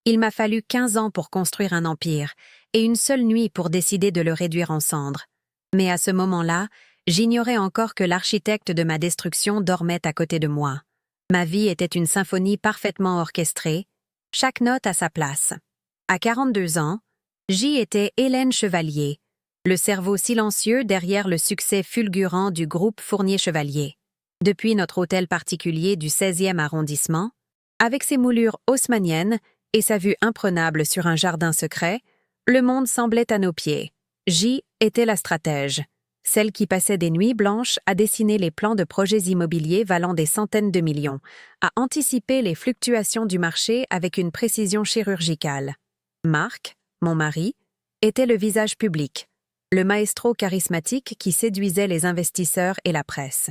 Il m'a fallu 15 ans pour construire un empire, et une seule nuit pour décider de le réduire en cendres. Mais à ce moment-là, j'ignorais encore que l'architecte de ma destruction dormait à côté de moi. Ma vie était une symphonie parfaitement orchestrée, chaque note à sa place. À 42 ans, j'y étais Hélène Chevalier, le cerveau silencieux derrière le succès fulgurant du groupe Fournier-Chevalier. Depuis notre hôtel particulier du 16e arrondissement, avec ses moulures haussmanniennes et sa vue imprenable sur un jardin secret, le monde semblait à nos pieds. J était la stratège, celle qui passait des nuits blanches à dessiner les plans de projets immobiliers valant des centaines de millions, à anticiper les fluctuations du marché avec une précision chirurgicale. Marc, mon mari, était le visage public, le maestro charismatique qui séduisait les investisseurs et la presse.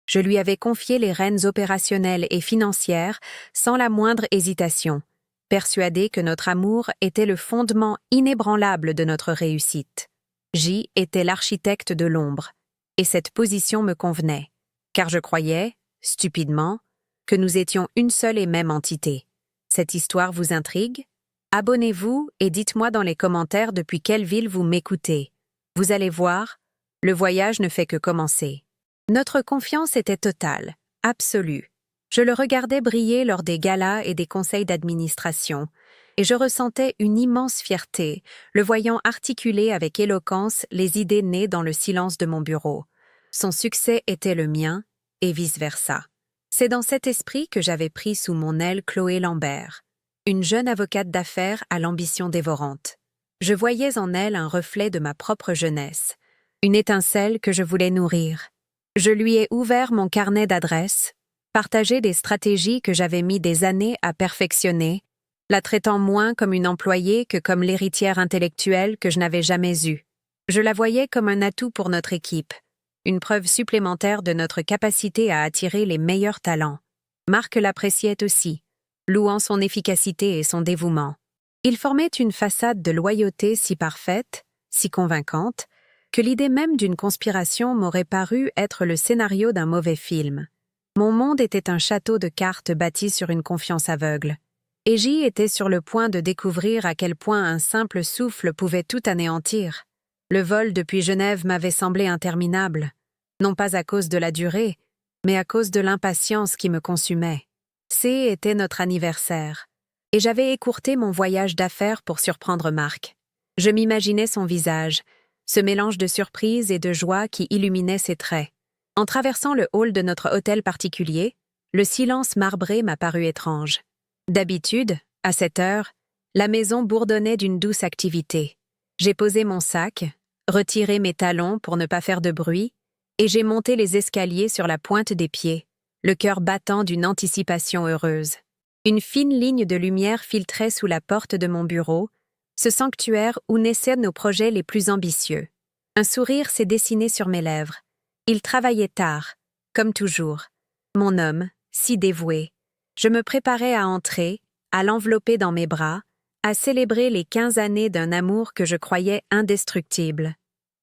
Je lui avais confié les rênes opérationnelles et financières sans la moindre hésitation, persuadé que notre amour était le fondement inébranlable de notre réussite. J était l'architecte de l'ombre, et cette position me convenait, car je croyais, stupidement, que nous étions une seule et même entité. Cette histoire vous intrigue? Abonnez-vous et dites-moi dans les commentaires depuis quelle ville vous m'écoutez. Vous allez voir, le voyage ne fait que commencer. Notre confiance était totale, absolue. Je le regardais briller lors des galas et des conseils d'administration, et je ressentais une immense fierté, le voyant articuler avec éloquence les idées nées dans le silence de mon bureau. Son succès était le mien, et vice-versa. C'est dans cet esprit que j'avais pris sous mon aile Chloé Lambert, une jeune avocate d'affaires à l'ambition dévorante. Je voyais en elle un reflet de ma propre jeunesse, une étincelle que je voulais nourrir. Je lui ai ouvert mon carnet d'adresses, partagé des stratégies que j'avais mis des années à perfectionner, la traitant moins comme une employée que comme l'héritière intellectuelle que je n'avais jamais eue. Je la voyais comme un atout pour notre équipe, une preuve supplémentaire de notre capacité à attirer les meilleurs talents. Marc l'appréciait aussi, louant son efficacité et son dévouement. Il formait une façade de loyauté si parfaite, si convaincante, que l'idée même d'une conspiration m'aurait paru être le scénario d'un mauvais film. Mon monde était un château de cartes bâti sur une confiance aveugle, et j'y étais sur le point de découvrir à quel point un simple souffle pouvait tout anéantir. Le vol depuis Genève m'avait semblé interminable, non pas à cause de la durée, mais à cause de l'impatience qui me consumait. Était notre anniversaire, et j'avais écourté mon voyage d'affaires pour surprendre Marc. Je m'imaginais son visage, ce mélange de surprise et de joie qui illuminait ses traits. En traversant le hall de notre hôtel particulier, le silence marbré m'a paru étrange. D'habitude, à cette heure, la maison bourdonnait d'une douce activité. J'ai posé mon sac, retiré mes talons pour ne pas faire de bruit, et j'ai monté les escaliers sur la pointe des pieds, le cœur battant d'une anticipation heureuse. Une fine ligne de lumière filtrait sous la porte de mon bureau, ce sanctuaire où naissaient nos projets les plus ambitieux. Un sourire s'est dessiné sur mes lèvres. Il travaillait tard, comme toujours. Mon homme, si dévoué. Je me préparais à entrer, à l'envelopper dans mes bras, à célébrer les 15 années d'un amour que je croyais indestructible.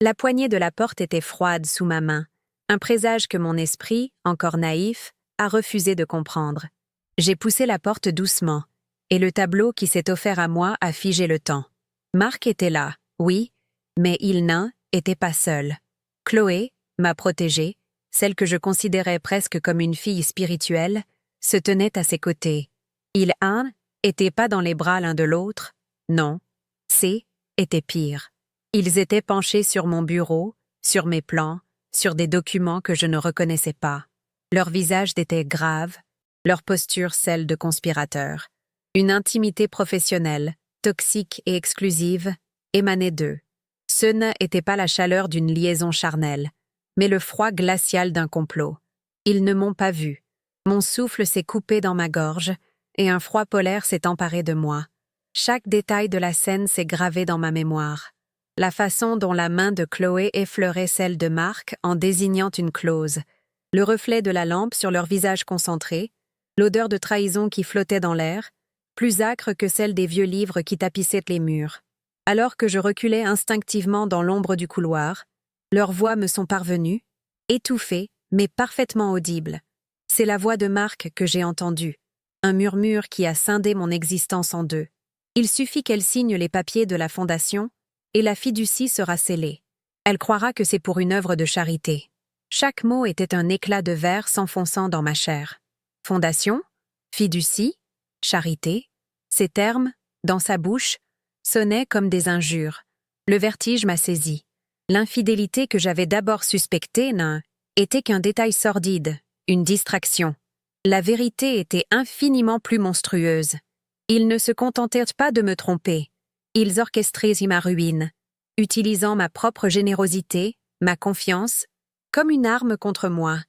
La poignée de la porte était froide sous ma main, un présage que mon esprit, encore naïf, a refusé de comprendre. J'ai poussé la porte doucement, et le tableau qui s'est offert à moi a figé le temps. Marc était là, oui, mais il n'était pas seul. Chloé, ma protégée, celle que je considérais presque comme une fille spirituelle, se tenait à ses côtés. Ils n'étaient pas dans les bras l'un de l'autre, non, était pire. Ils étaient penchés sur mon bureau, sur mes plans, sur des documents que je ne reconnaissais pas. Leur visage était grave, leur posture celle de conspirateurs. Une intimité professionnelle, toxique et exclusive, émanait d'eux. Ce n'était pas la chaleur d'une liaison charnelle, mais le froid glacial d'un complot. Ils ne m'ont pas vu. Mon souffle s'est coupé dans ma gorge, et un froid polaire s'est emparé de moi. Chaque détail de la scène s'est gravé dans ma mémoire. La façon dont la main de Chloé effleurait celle de Marc en désignant une clause, le reflet de la lampe sur leur visage concentré, l'odeur de trahison qui flottait dans l'air, plus âcre que celle des vieux livres qui tapissaient les murs. Alors que je reculais instinctivement dans l'ombre du couloir, leurs voix me sont parvenues, étouffées, mais parfaitement audibles. C'est la voix de Marc que j'ai entendue, un murmure qui a scindé mon existence en deux. Il suffit qu'elle signe les papiers de la fondation, et la fiducie sera scellée. Elle croira que c'est pour une œuvre de charité. Chaque mot était un éclat de verre s'enfonçant dans ma chair. Fondation, fiducie, charité, ces termes, dans sa bouche, sonnaient comme des injures. Le vertige m'a saisi. L'infidélité que j'avais d'abord suspectée n'était qu'un détail sordide, une distraction. La vérité était infiniment plus monstrueuse. Ils ne se contentèrent pas de me tromper. Ils orchestraient ma ruine, utilisant ma propre générosité, ma confiance, comme une arme contre moi.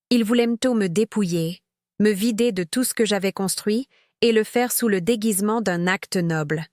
Ils voulaient me dépouiller, me vider de tout ce que j'avais construit et le faire sous le déguisement d'un acte noble.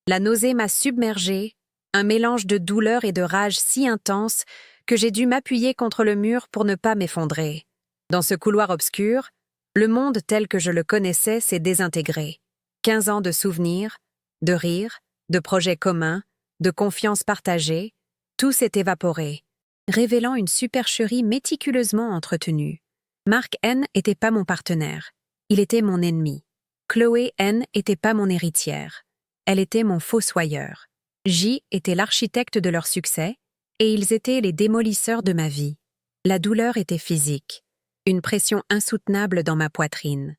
La nausée m'a submergée, un mélange de douleur et de rage si intense que j'ai dû m'appuyer contre le mur pour ne pas m'effondrer. Dans ce couloir obscur, le monde tel que je le connaissais s'est désintégré. 15 ans de souvenirs, de rires, de projets communs, de confiance partagée, tout s'est évaporé, révélant une supercherie méticuleusement entretenue. Mark N. n'était pas mon partenaire. Il était mon ennemi. Chloé N. n'était pas mon héritière. Elle était mon fossoyeur. J. était l'architecte de leur succès, et ils étaient les démolisseurs de ma vie. La douleur était physique, une pression insoutenable dans ma poitrine.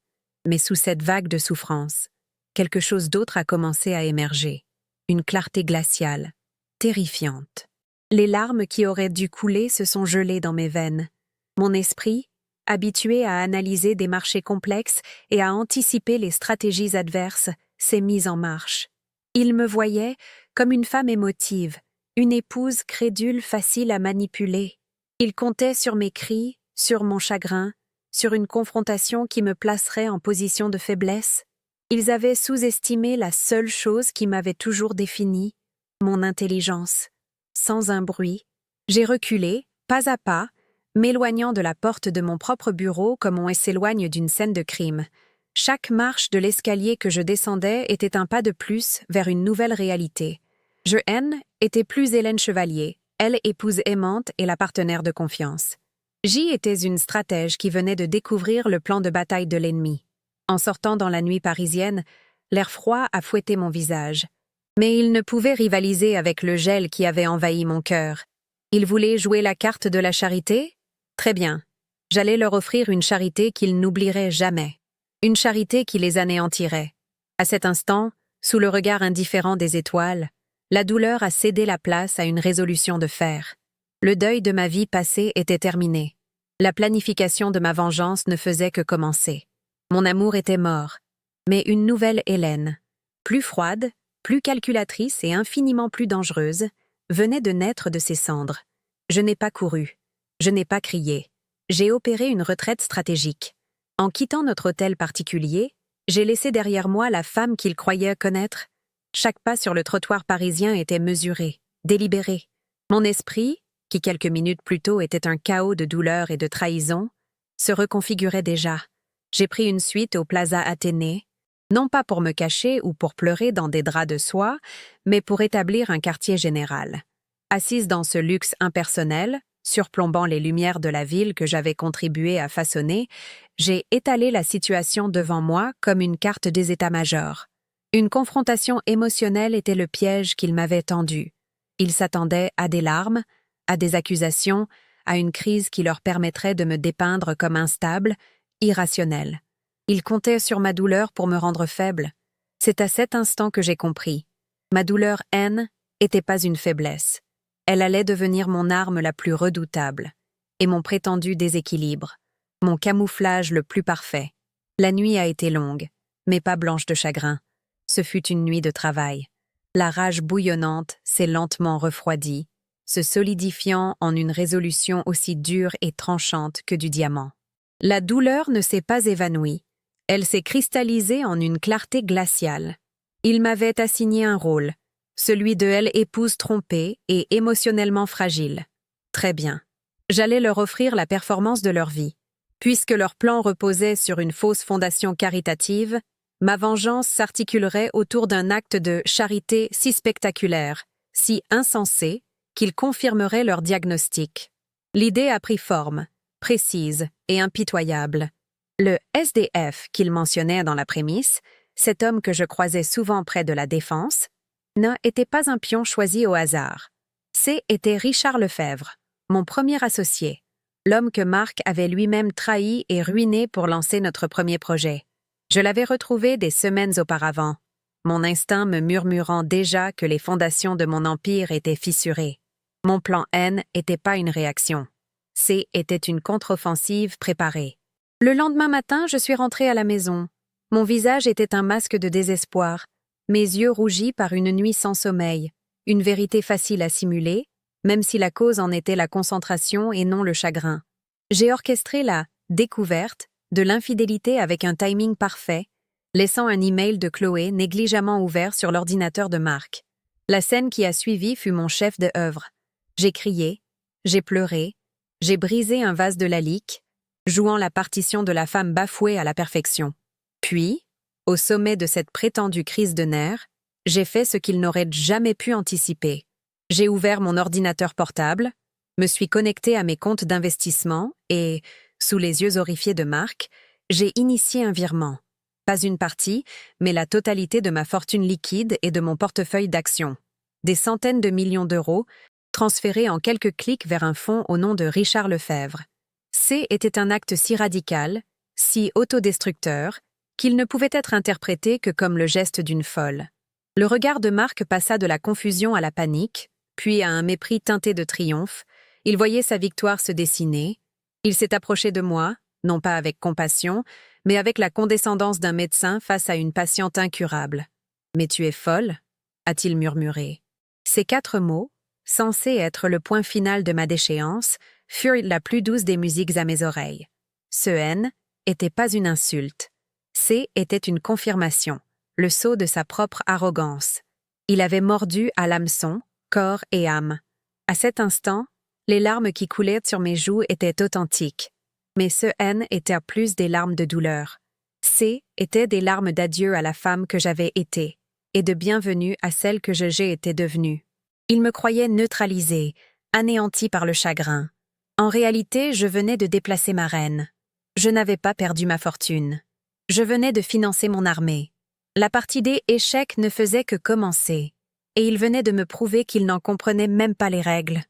Mais sous cette vague de souffrance, quelque chose d'autre a commencé à émerger. Une clarté glaciale, terrifiante. Les larmes qui auraient dû couler se sont gelées dans mes veines. Mon esprit, habitué à analyser des marchés complexes et à anticiper les stratégies adverses, s'est mis en marche. Il me voyait comme une femme émotive, une épouse crédule facile à manipuler. Il comptait sur mes cris, sur mon chagrin, sur une confrontation qui me placerait en position de faiblesse. Ils avaient sous-estimé la seule chose qui m'avait toujours définie, mon intelligence. Sans un bruit, j'ai reculé, pas à pas, m'éloignant de la porte de mon propre bureau comme on s'éloigne d'une scène de crime. Chaque marche de l'escalier que je descendais était un pas de plus vers une nouvelle réalité. Je était plus Hélène Chevalier, elle épouse aimante et la partenaire de confiance. J était une stratège qui venait de découvrir le plan de bataille de l'ennemi. En sortant dans la nuit parisienne, l'air froid a fouetté mon visage. Mais il ne pouvait rivaliser avec le gel qui avait envahi mon cœur. Il voulait jouer la carte de la charité? Très bien. J'allais leur offrir une charité qu'ils n'oublieraient jamais. Une charité qui les anéantirait. À cet instant, sous le regard indifférent des étoiles, la douleur a cédé la place à une résolution de fer. Le deuil de ma vie passée était terminé. La planification de ma vengeance ne faisait que commencer. Mon amour était mort, mais une nouvelle Hélène, plus froide, plus calculatrice et infiniment plus dangereuse, venait de naître de ses cendres. Je n'ai pas couru, je n'ai pas crié. J'ai opéré une retraite stratégique. En quittant notre hôtel particulier, j'ai laissé derrière moi la femme qu'il croyait connaître. Chaque pas sur le trottoir parisien était mesuré, délibéré. Mon esprit, qui quelques minutes plus tôt était un chaos de douleur et de trahison, se reconfigurait déjà. J'ai pris une suite au Plaza Athénée, non pas pour me cacher ou pour pleurer dans des draps de soie, mais pour établir un quartier général. Assise dans ce luxe impersonnel, surplombant les lumières de la ville que j'avais contribué à façonner, j'ai étalé la situation devant moi comme une carte des états-majors. Une confrontation émotionnelle était le piège qu'il m'avait tendu. Il s'attendait à des larmes, à des accusations, à une crise qui leur permettrait de me dépeindre comme instable, irrationnelle. Il comptait sur ma douleur pour me rendre faible. C'est à cet instant que j'ai compris. Ma douleur n'était pas une faiblesse. Elle allait devenir mon arme la plus redoutable, et mon prétendu déséquilibre, mon camouflage le plus parfait. La nuit a été longue, mais pas blanche de chagrin. Ce fut une nuit de travail. La rage bouillonnante s'est lentement refroidie, se solidifiant en une résolution aussi dure et tranchante que du diamant. La douleur ne s'est pas évanouie. Elle s'est cristallisée en une clarté glaciale. Il m'avait assigné un rôle, celui de elle épouse trompée et émotionnellement fragile. Très bien. J'allais leur offrir la performance de leur vie. Puisque leur plan reposait sur une fausse fondation caritative, ma vengeance s'articulerait autour d'un acte de charité si spectaculaire, si insensé, qu'il confirmerait leur diagnostic. L'idée a pris forme, précise et impitoyable. Le SDF qu'ils mentionnaient dans la prémisse, cet homme que je croisais souvent près de la Défense, n'était pas un pion choisi au hasard. Était Richard Lefebvre, mon premier associé, l'homme que Marc avait lui-même trahi et ruiné pour lancer notre premier projet. Je l'avais retrouvé des semaines auparavant, mon instinct me murmurant déjà que les fondations de mon empire étaient fissurées. Mon plan N n'était pas une réaction. Était une contre-offensive préparée. Le lendemain matin, je suis rentrée à la maison. Mon visage était un masque de désespoir, mes yeux rougis par une nuit sans sommeil, une vérité facile à simuler, même si la cause en était la concentration et non le chagrin. J'ai orchestré la découverte de l'infidélité avec un timing parfait, laissant un email de Chloé négligemment ouvert sur l'ordinateur de Marc. La scène qui a suivi fut mon chef d'œuvre. J'ai crié, j'ai pleuré, j'ai brisé un vase de Lalique, jouant la partition de la femme bafouée à la perfection. Puis, au sommet de cette prétendue crise de nerfs, j'ai fait ce qu'il n'aurait jamais pu anticiper. J'ai ouvert mon ordinateur portable, me suis connecté à mes comptes d'investissement et, sous les yeux horrifiés de Marc, j'ai initié un virement. Pas une partie, mais la totalité de ma fortune liquide et de mon portefeuille d'actions. Des centaines de millions d'euros, transférés en quelques clics vers un fonds au nom de Richard Lefebvre. Était un acte si radical, si autodestructeur, qu'il ne pouvait être interprété que comme le geste d'une folle. Le regard de Marc passa de la confusion à la panique, puis à un mépris teinté de triomphe. Il voyait sa victoire se dessiner. Il s'est approché de moi, non pas avec compassion, mais avec la condescendance d'un médecin face à une patiente incurable. « Mais tu es folle » a-t-il murmuré. Ces 4 mots, censés être le point final de ma déchéance, furent la plus douce des musiques à mes oreilles. Ce N n'était pas une insulte. Était une confirmation, le sceau de sa propre arrogance. Il avait mordu à l'hameçon, corps et âme. À cet instant, les larmes qui coulaient sur mes joues étaient authentiques. Mais ce N était plus des larmes de douleur. Étaient des larmes d'adieu à la femme que j'avais été, et de bienvenue à celle que j'ai été devenue. Il me croyait neutralisé, anéanti par le chagrin. En réalité, je venais de déplacer ma reine. Je n'avais pas perdu ma fortune. Je venais de financer mon armée. La partie des échecs ne faisait que commencer, et il venait de me prouver qu'il n'en comprenait même pas les règles.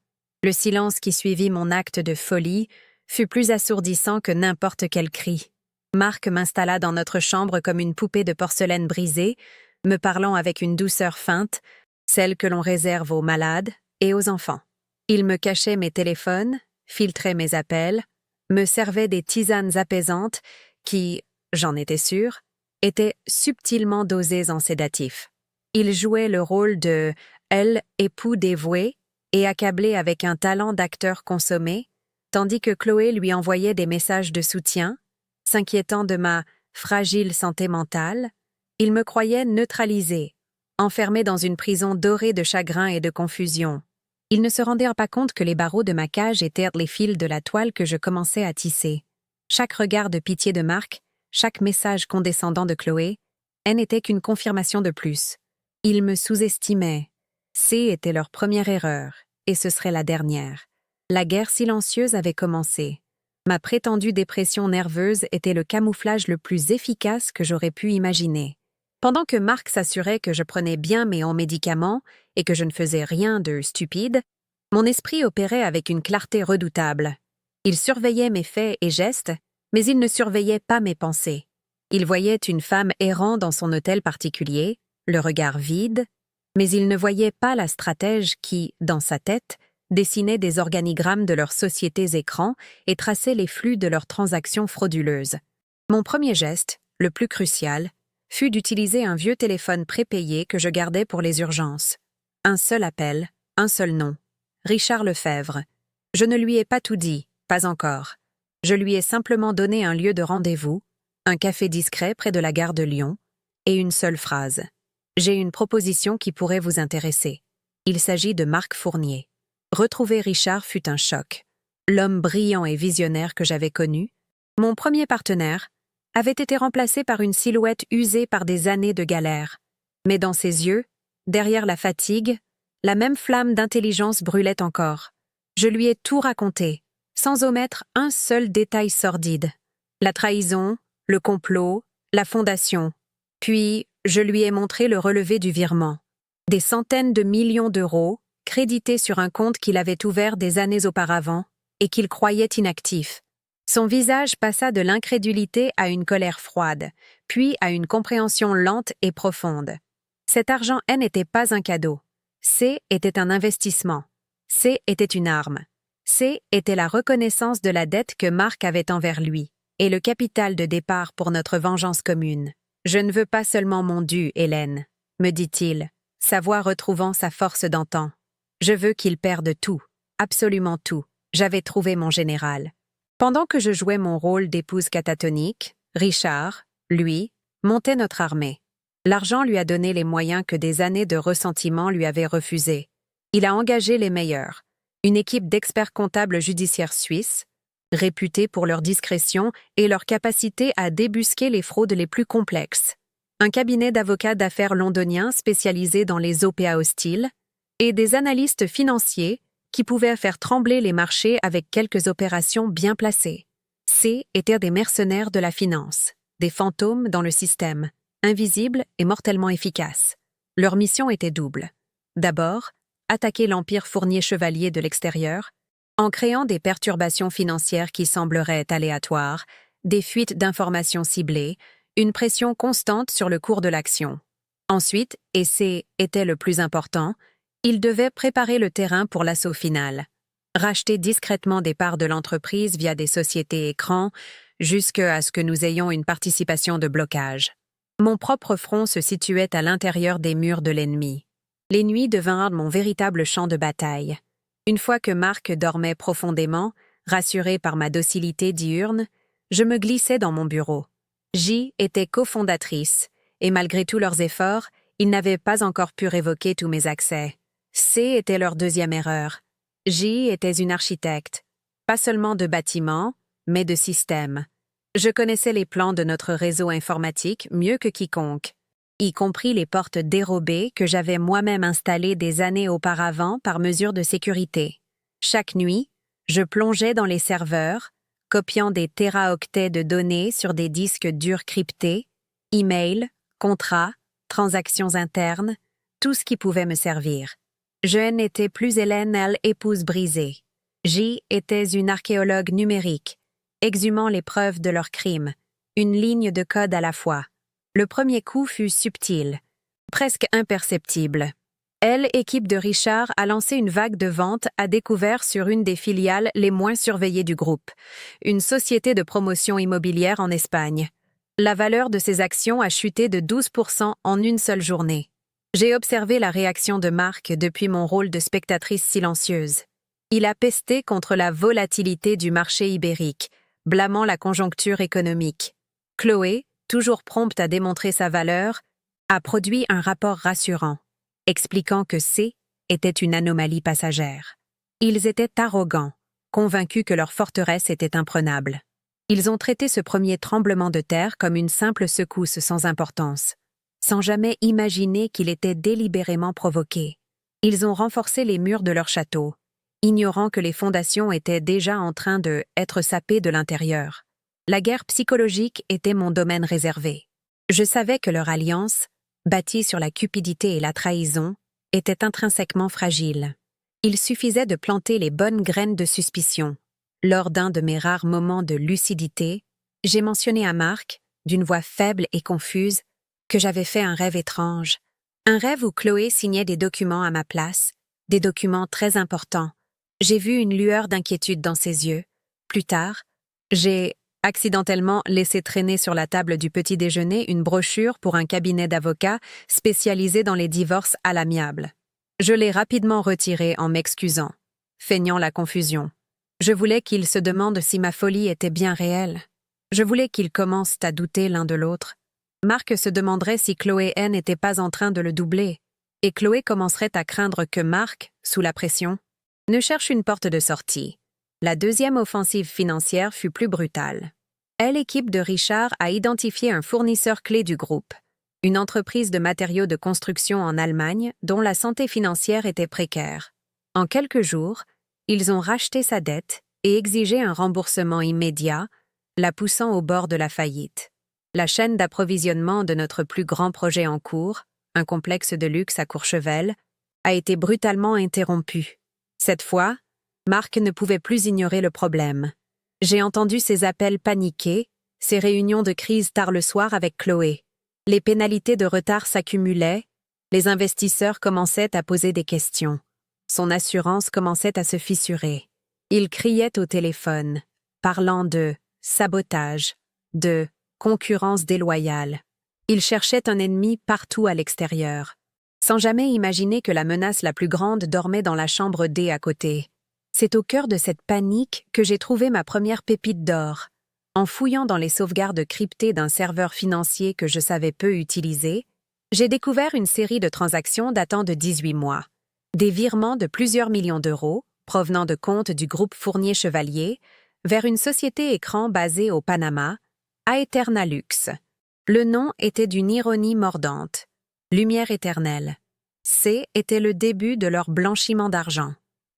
Le silence qui suivit mon acte de folie fut plus assourdissant que n'importe quel cri. Marc m'installa dans notre chambre comme une poupée de porcelaine brisée, me parlant avec une douceur feinte, celle que l'on réserve aux malades et aux enfants. Il me cachait mes téléphones, filtrait mes appels, me servait des tisanes apaisantes qui, j'en étais sûre, étaient subtilement dosées en sédatifs. Il jouait le rôle de époux dévoué et accablé avec un talent d'acteur consommé, tandis que Chloé lui envoyait des messages de soutien, s'inquiétant de ma fragile santé mentale. Il me croyait neutralisé, enfermé dans une prison dorée de chagrin et de confusion. Il ne se rendait pas compte que les barreaux de ma cage étaient les fils de la toile que je commençais à tisser. Chaque regard de pitié de Marc, chaque message condescendant de Chloé, n'était qu'une confirmation de plus. Ils me sous-estimaient. Était leur première erreur, et ce serait la dernière. La guerre silencieuse avait commencé. Ma prétendue dépression nerveuse était le camouflage le plus efficace que j'aurais pu imaginer. Pendant que Marc s'assurait que je prenais bien mes médicaments et que je ne faisais rien de stupide, mon esprit opérait avec une clarté redoutable. Il surveillait mes faits et gestes, mais il ne surveillait pas mes pensées. Il voyait une femme errant dans son hôtel particulier, le regard vide, mais il ne voyait pas la stratège qui, dans sa tête, dessinait des organigrammes de leurs sociétés écrans et traçait les flux de leurs transactions frauduleuses. Mon premier geste, le plus crucial, fut d'utiliser un vieux téléphone prépayé que je gardais pour les urgences. Un seul appel, un seul nom. Richard Lefebvre. Je ne lui ai pas tout dit, pas encore. Je lui ai simplement donné un lieu de rendez-vous, un café discret près de la gare de Lyon, et une seule phrase. J'ai une proposition qui pourrait vous intéresser. Il s'agit de Marc Fournier. Retrouver Richard fut un choc. L'homme brillant et visionnaire que j'avais connu, mon premier partenaire, avait été remplacé par une silhouette usée par des années de galère. Mais dans ses yeux, derrière la fatigue, la même flamme d'intelligence brûlait encore. Je lui ai tout raconté, sans omettre un seul détail sordide. La trahison, le complot, la fondation. Puis, je lui ai montré le relevé du virement. Des centaines de millions d'euros, crédités sur un compte qu'il avait ouvert des années auparavant et qu'il croyait inactif. Son visage passa de l'incrédulité à une colère froide, puis à une compréhension lente et profonde. Cet argent n'était pas un cadeau. C était un investissement. C était une arme. C était la reconnaissance de la dette que Marc avait envers lui, et le capital de départ pour notre vengeance commune. « Je ne veux pas seulement mon dû, Hélène, » me dit-il, sa voix retrouvant sa force d'antan. « Je veux qu'il perde tout, absolument tout. J'avais trouvé mon général. » Pendant que je jouais mon rôle d'épouse catatonique, Richard, lui, montait notre armée. L'argent lui a donné les moyens que des années de ressentiment lui avaient refusés. Il a engagé les meilleurs, une équipe d'experts comptables judiciaires suisses, réputés pour leur discrétion et leur capacité à débusquer les fraudes les plus complexes, un cabinet d'avocats d'affaires londoniens spécialisé dans les OPA hostiles, et des analystes financiers qui pouvaient faire trembler les marchés avec quelques opérations bien placées. C étaient des mercenaires de la finance, des fantômes dans le système, invisibles et mortellement efficaces. Leur mission était double. D'abord, attaquer l'empire Fournier-Chevalier de l'extérieur, en créant des perturbations financières qui sembleraient aléatoires, des fuites d'informations ciblées, une pression constante sur le cours de l'action. Ensuite, et c'est était le plus important, il devait préparer le terrain pour l'assaut final. Racheter discrètement des parts de l'entreprise via des sociétés écrans, jusqu'à ce que nous ayons une participation de blocage. Mon propre front se situait à l'intérieur des murs de l'ennemi. Les nuits devinrent mon véritable champ de bataille. Une fois que Marc dormait profondément, rassuré par ma docilité diurne, je me glissais dans mon bureau. J était cofondatrice, et malgré tous leurs efforts, ils n'avaient pas encore pu révoquer tous mes accès. C était leur deuxième erreur. J était une architecte, pas seulement de bâtiments, mais de systèmes. Je connaissais les plans de notre réseau informatique mieux que quiconque, y compris les portes dérobées que j'avais moi-même installées des années auparavant par mesure de sécurité. Chaque nuit, je plongeais dans les serveurs, copiant des téraoctets de données sur des disques durs cryptés, emails, contrats, transactions internes, tout ce qui pouvait me servir. Je n'étais plus Hélène, elle, épouse brisée. J était une archéologue numérique, exhumant les preuves de leurs crimes, une ligne de code à la fois. Le premier coup fut subtil, presque imperceptible. Elle, équipe de Richard, a lancé une vague de vente à découvert sur une des filiales les moins surveillées du groupe, une société de promotion immobilière en Espagne. La valeur de ses actions a chuté de 12% en une seule journée. J'ai observé la réaction de Marc depuis mon rôle de spectatrice silencieuse. Il a pesté contre la volatilité du marché ibérique, blâmant la conjoncture économique. Chloé, toujours prompte à démontrer sa valeur, a produit un rapport rassurant, expliquant que C était une anomalie passagère. Ils étaient arrogants, convaincus que leur forteresse était imprenable. Ils ont traité ce premier tremblement de terre comme une simple secousse sans importance, sans jamais imaginer qu'il était délibérément provoqué. Ils ont renforcé les murs de leur château, ignorant que les fondations étaient déjà en train de être sapées de l'intérieur. La guerre psychologique était mon domaine réservé. Je savais que leur alliance, bâtie sur la cupidité et la trahison, était intrinsèquement fragile. Il suffisait de planter les bonnes graines de suspicion. Lors d'un de mes rares moments de lucidité, j'ai mentionné à Marc, d'une voix faible et confuse, que j'avais fait un rêve étrange. Un rêve où Chloé signait des documents à ma place, des documents très importants. J'ai vu une lueur d'inquiétude dans ses yeux. Plus tard, j'ai accidentellement laissé traîner sur la table du petit déjeuner une brochure pour un cabinet d'avocats spécialisé dans les divorces à l'amiable. Je l'ai rapidement retirée en m'excusant, feignant la confusion. Je voulais qu'ils se demandent si ma folie était bien réelle. Je voulais qu'ils commencent à douter l'un de l'autre. Marc se demanderait si Chloé n'était pas en train de le doubler, et Chloé commencerait à craindre que Marc, sous la pression, ne cherche une porte de sortie. La deuxième offensive financière fut plus brutale. L'équipe de Richard a identifié un fournisseur clé du groupe, une entreprise de matériaux de construction en Allemagne dont la santé financière était précaire. En quelques jours, ils ont racheté sa dette et exigé un remboursement immédiat, la poussant au bord de la faillite. La chaîne d'approvisionnement de notre plus grand projet en cours, un complexe de luxe à Courchevel, a été brutalement interrompue. Cette fois, Marc ne pouvait plus ignorer le problème. J'ai entendu ses appels paniqués, ses réunions de crise tard le soir avec Chloé. Les pénalités de retard s'accumulaient, les investisseurs commençaient à poser des questions. Son assurance commençait à se fissurer. Il criait au téléphone, parlant de sabotage, de concurrence déloyale. Il cherchait un ennemi partout à l'extérieur, sans jamais imaginer que la menace la plus grande dormait dans la chambre D à côté. C'est au cœur de cette panique que j'ai trouvé ma première pépite d'or. En fouillant dans les sauvegardes cryptées d'un serveur financier que je savais peu utiliser, j'ai découvert une série de transactions datant de 18 mois. Des virements de plusieurs millions d'euros, provenant de comptes du groupe Fournier Chevalier, vers une société écran basée au Panama, Aeternalux. Le nom était d'une ironie mordante. Lumière éternelle. C était le début de leur blanchiment d'argent.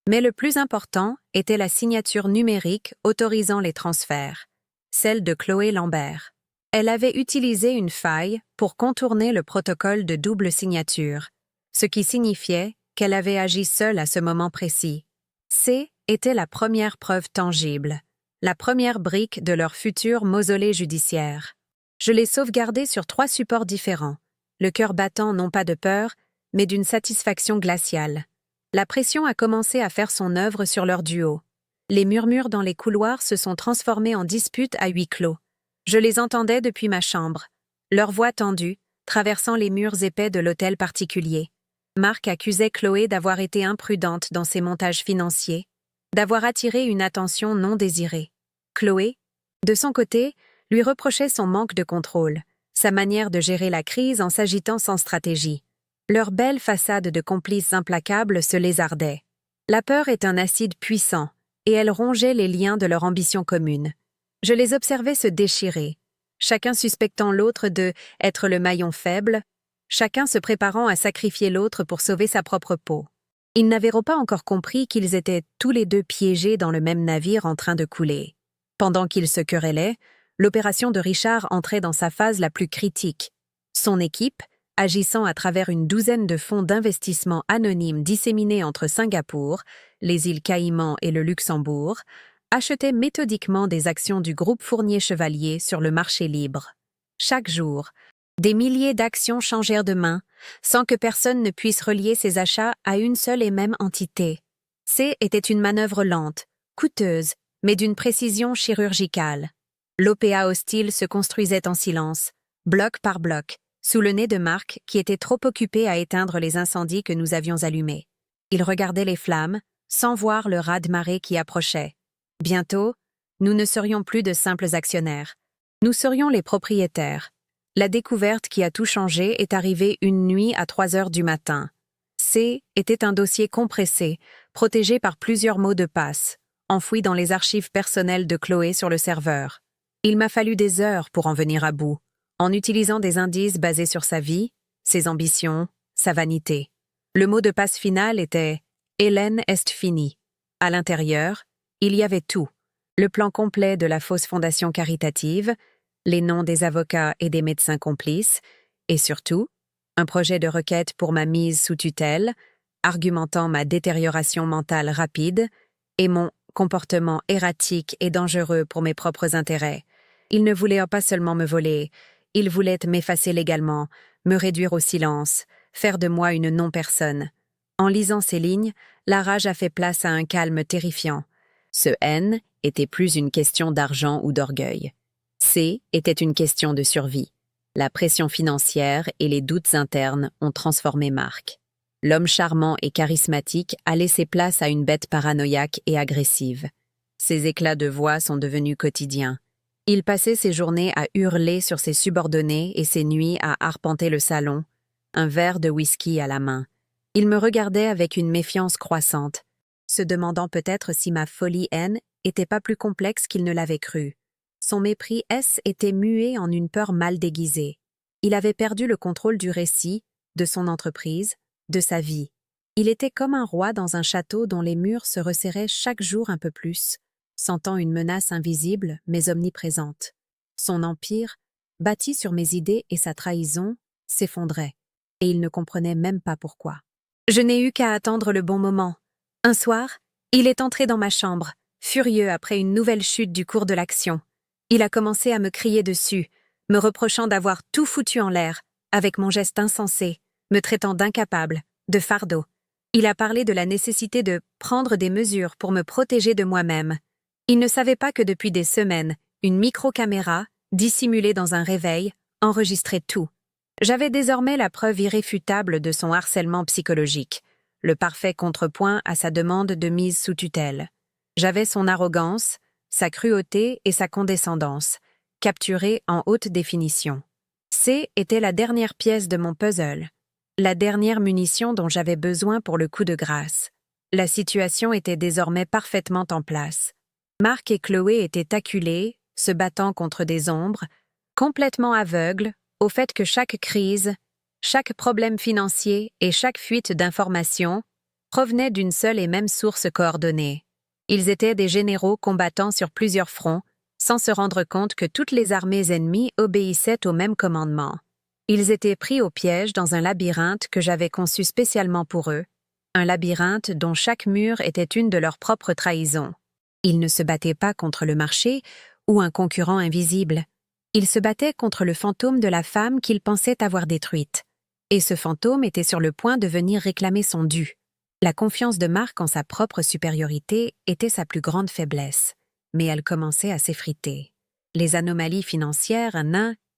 Mais le plus important était la signature numérique autorisant les transferts, celle de Chloé Lambert. Elle avait utilisé une faille pour contourner le protocole de double signature, ce qui signifiait qu'elle avait agi seule à ce moment précis. C était la première preuve tangible, la première brique de leur futur mausolée judiciaire. Je l'ai sauvegardée sur 3 supports différents, le cœur battant non pas de peur, mais d'une satisfaction glaciale. La pression a commencé à faire son œuvre sur leur duo. Les murmures dans les couloirs se sont transformés en disputes à huis clos. Je les entendais depuis ma chambre, leurs voix tendues, traversant les murs épais de l'hôtel particulier. Marc accusait Chloé d'avoir été imprudente dans ses montages financiers, d'avoir attiré une attention non désirée. Chloé, de son côté, lui reprochait son manque de contrôle, sa manière de gérer la crise en s'agitant sans stratégie. Leur belle façade de complices implacables se lézardait. La peur est un acide puissant, et elle rongeait les liens de leur ambition commune. Je les observais se déchirer, chacun suspectant l'autre de être le maillon faible, chacun se préparant à sacrifier l'autre pour sauver sa propre peau. Ils n'avaient pas encore compris qu'ils étaient tous les deux piégés dans le même navire en train de couler. Pendant qu'ils se querellaient, l'opération de Richard entrait dans sa phase la plus critique. Son équipe, agissant à travers une douzaine de fonds d'investissement anonymes disséminés entre Singapour, les îles Caïmans et le Luxembourg, achetait méthodiquement des actions du groupe Fournier Chevalier sur le marché libre. Chaque jour, des milliers d'actions changèrent de main, sans que personne ne puisse relier ces achats à une seule et même entité. C était une manœuvre lente, coûteuse, mais d'une précision chirurgicale. L'OPA hostile se construisait en silence, bloc par bloc, sous le nez de Marc qui était trop occupé à éteindre les incendies que nous avions allumés. Il regardait les flammes, sans voir le raz-de-marée qui approchait. Bientôt, nous ne serions plus de simples actionnaires. Nous serions les propriétaires. La découverte qui a tout changé est arrivée une nuit à 3 heures du matin. C était un dossier compressé, protégé par plusieurs mots de passe, enfoui dans les archives personnelles de Chloé sur le serveur. Il m'a fallu des heures pour en venir à bout, en utilisant des indices basés sur sa vie, ses ambitions, sa vanité. Le mot de passe final était « Hélène est finie ». À l'intérieur, il y avait tout. Le plan complet de la fausse fondation caritative, les noms des avocats et des médecins complices, et surtout, un projet de requête pour ma mise sous tutelle, argumentant ma détérioration mentale rapide et mon comportement erratique et dangereux pour mes propres intérêts. Il ne voulait pas seulement me voler, il voulait m'effacer légalement, me réduire au silence, faire de moi une non-personne. En lisant ces lignes, la rage a fait place à un calme terrifiant. Ce N était plus une question d'argent ou d'orgueil. C était une question de survie. La pression financière et les doutes internes ont transformé Marc. L'homme charmant et charismatique a laissé place à une bête paranoïaque et agressive. Ses éclats de voix sont devenus quotidiens. Il passait ses journées à hurler sur ses subordonnés et ses nuits à arpenter le salon, un verre de whisky à la main. Il me regardait avec une méfiance croissante, se demandant peut-être si ma folie N était pas plus complexe qu'il ne l'avait cru. Son mépris S était muet en une peur mal déguisée. Il avait perdu le contrôle du récit, de son entreprise, de sa vie. Il était comme un roi dans un château dont les murs se resserraient chaque jour un peu plus, sentant une menace invisible mais omniprésente. Son empire, bâti sur mes idées et sa trahison, s'effondrait, et il ne comprenait même pas pourquoi. Je n'ai eu qu'à attendre le bon moment. Un soir, il est entré dans ma chambre, furieux après une nouvelle chute du cours de l'action. Il a commencé à me crier dessus, me reprochant d'avoir tout foutu en l'air, avec mon geste insensé, me traitant d'incapable, de fardeau. Il a parlé de la nécessité de prendre des mesures pour me protéger de moi-même. Il ne savait pas que depuis des semaines, une micro-caméra, dissimulée dans un réveil, enregistrait tout. J'avais désormais la preuve irréfutable de son harcèlement psychologique, le parfait contrepoint à sa demande de mise sous tutelle. J'avais son arrogance, sa cruauté et sa condescendance, capturées en haute définition. C était la dernière pièce de mon puzzle, la dernière munition dont j'avais besoin pour le coup de grâce. La situation était désormais parfaitement en place. Marc et Chloé étaient acculés, se battant contre des ombres, complètement aveugles au fait que chaque crise, chaque problème financier et chaque fuite d'informations provenaient d'une seule et même source coordonnée. Ils étaient des généraux combattant sur plusieurs fronts, sans se rendre compte que toutes les armées ennemies obéissaient au même commandement. Ils étaient pris au piège dans un labyrinthe que j'avais conçu spécialement pour eux, un labyrinthe dont chaque mur était une de leurs propres trahisons. Ils ne se battaient pas contre le marché ou un concurrent invisible. Ils se battaient contre le fantôme de la femme qu'ils pensaient avoir détruite. Et ce fantôme était sur le point de venir réclamer son dû. La confiance de Marc en sa propre supériorité était sa plus grande faiblesse, mais elle commençait à s'effriter. Les anomalies financières,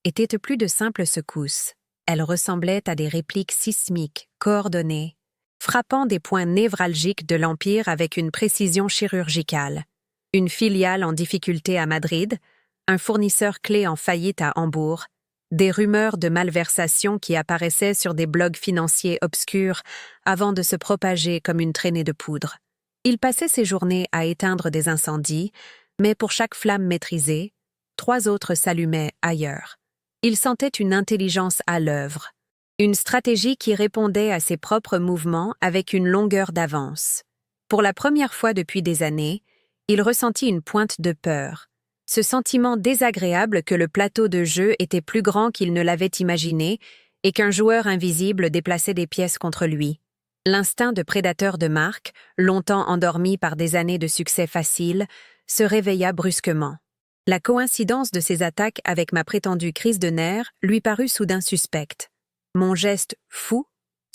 étaient plus de simples secousses. Elles ressemblaient à des répliques sismiques, coordonnées, frappant des points névralgiques de l'Empire avec une précision chirurgicale. Une filiale en difficulté à Madrid, un fournisseur clé en faillite à Hambourg, des rumeurs de malversation qui apparaissaient sur des blogs financiers obscurs avant de se propager comme une traînée de poudre. Il passait ses journées à éteindre des incendies, mais pour chaque flamme maîtrisée, 3 autres s'allumaient ailleurs. Il sentait une intelligence à l'œuvre, une stratégie qui répondait à ses propres mouvements avec une longueur d'avance. Pour la première fois depuis des années, il ressentit une pointe de peur, ce sentiment désagréable que le plateau de jeu était plus grand qu'il ne l'avait imaginé et qu'un joueur invisible déplaçait des pièces contre lui. L'instinct de prédateur de Marc, longtemps endormi par des années de succès facile, se réveilla brusquement. La coïncidence de ces attaques avec ma prétendue crise de nerfs lui parut soudain suspecte. Mon geste fou,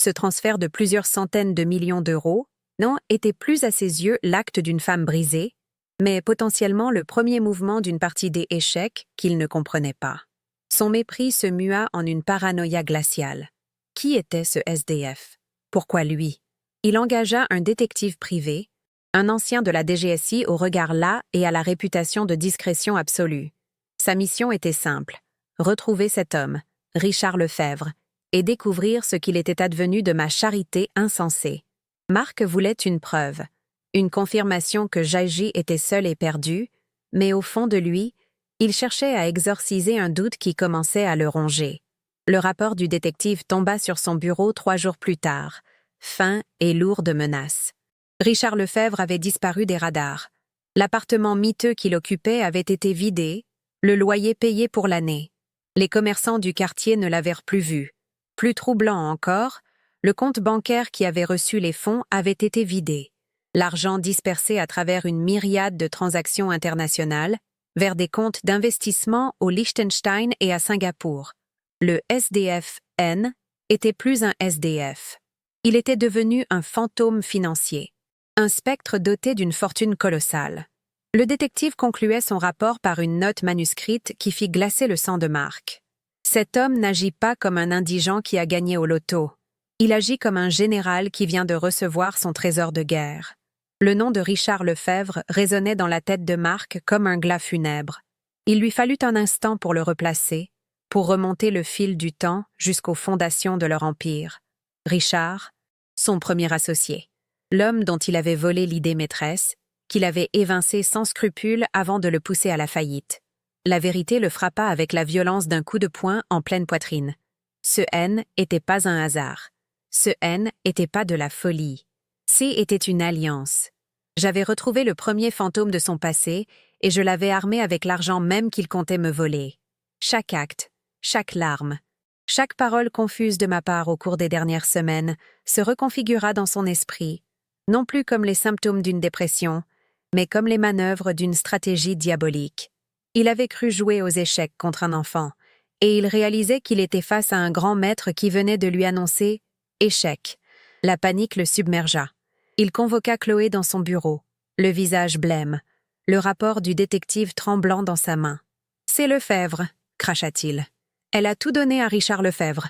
ce transfert de plusieurs centaines de millions d'euros, était plus à ses yeux l'acte d'une femme brisée, mais potentiellement le premier mouvement d'une partie des échecs qu'il ne comprenait pas. Son mépris se mua en une paranoïa glaciale. Qui était ce SDF? Pourquoi lui? Il engagea un détective privé, un ancien de la DGSI au regard las et à la réputation de discrétion absolue. Sa mission était simple, retrouver cet homme, Richard Lefebvre, et découvrir ce qu'il était advenu de ma charité insensée. Marc voulait une preuve, une confirmation que Jaiji était seul et perdu, mais au fond de lui, il cherchait à exorciser un doute qui commençait à le ronger. Le rapport du détective tomba sur son bureau 3 jours plus tard, fin et lourd de menaces. Richard Lefebvre avait disparu des radars. L'appartement miteux qu'il occupait avait été vidé, le loyer payé pour l'année. Les commerçants du quartier ne l'avaient plus vu. Plus troublant encore, le compte bancaire qui avait reçu les fonds avait été vidé. L'argent dispersé à travers une myriade de transactions internationales vers des comptes d'investissement au Liechtenstein et à Singapour. Le SDF-N était plus un SDF. Il était devenu un fantôme financier. Un spectre doté d'une fortune colossale. Le détective concluait son rapport par une note manuscrite qui fit glacer le sang de Marc. Cet homme n'agit pas comme un indigent qui a gagné au loto. Il agit comme un général qui vient de recevoir son trésor de guerre. Le nom de Richard Lefebvre résonnait dans la tête de Marc comme un glas funèbre. Il lui fallut un instant pour le replacer, pour remonter le fil du temps jusqu'aux fondations de leur empire. Richard, son premier associé. L'homme dont il avait volé l'idée maîtresse, qu'il avait évincé sans scrupule avant de le pousser à la faillite. La vérité le frappa avec la violence d'un coup de poing en pleine poitrine. Ce N était pas un hasard. Ce N était pas de la folie. C était une alliance. J'avais retrouvé le premier fantôme de son passé et je l'avais armé avec l'argent même qu'il comptait me voler. Chaque acte, chaque larme. Chaque parole confuse de ma part au cours des dernières semaines se reconfigura dans son esprit, non plus comme les symptômes d'une dépression, mais comme les manœuvres d'une stratégie diabolique. Il avait cru jouer aux échecs contre un enfant, et il réalisait qu'il était face à un grand maître qui venait de lui annoncer « échec ». La panique le submergea. Il convoqua Chloé dans son bureau, le visage blême, le rapport du détective tremblant dans sa main. « C'est Lefebvre », cracha-t-il. « Elle a tout donné à Richard Lefebvre. »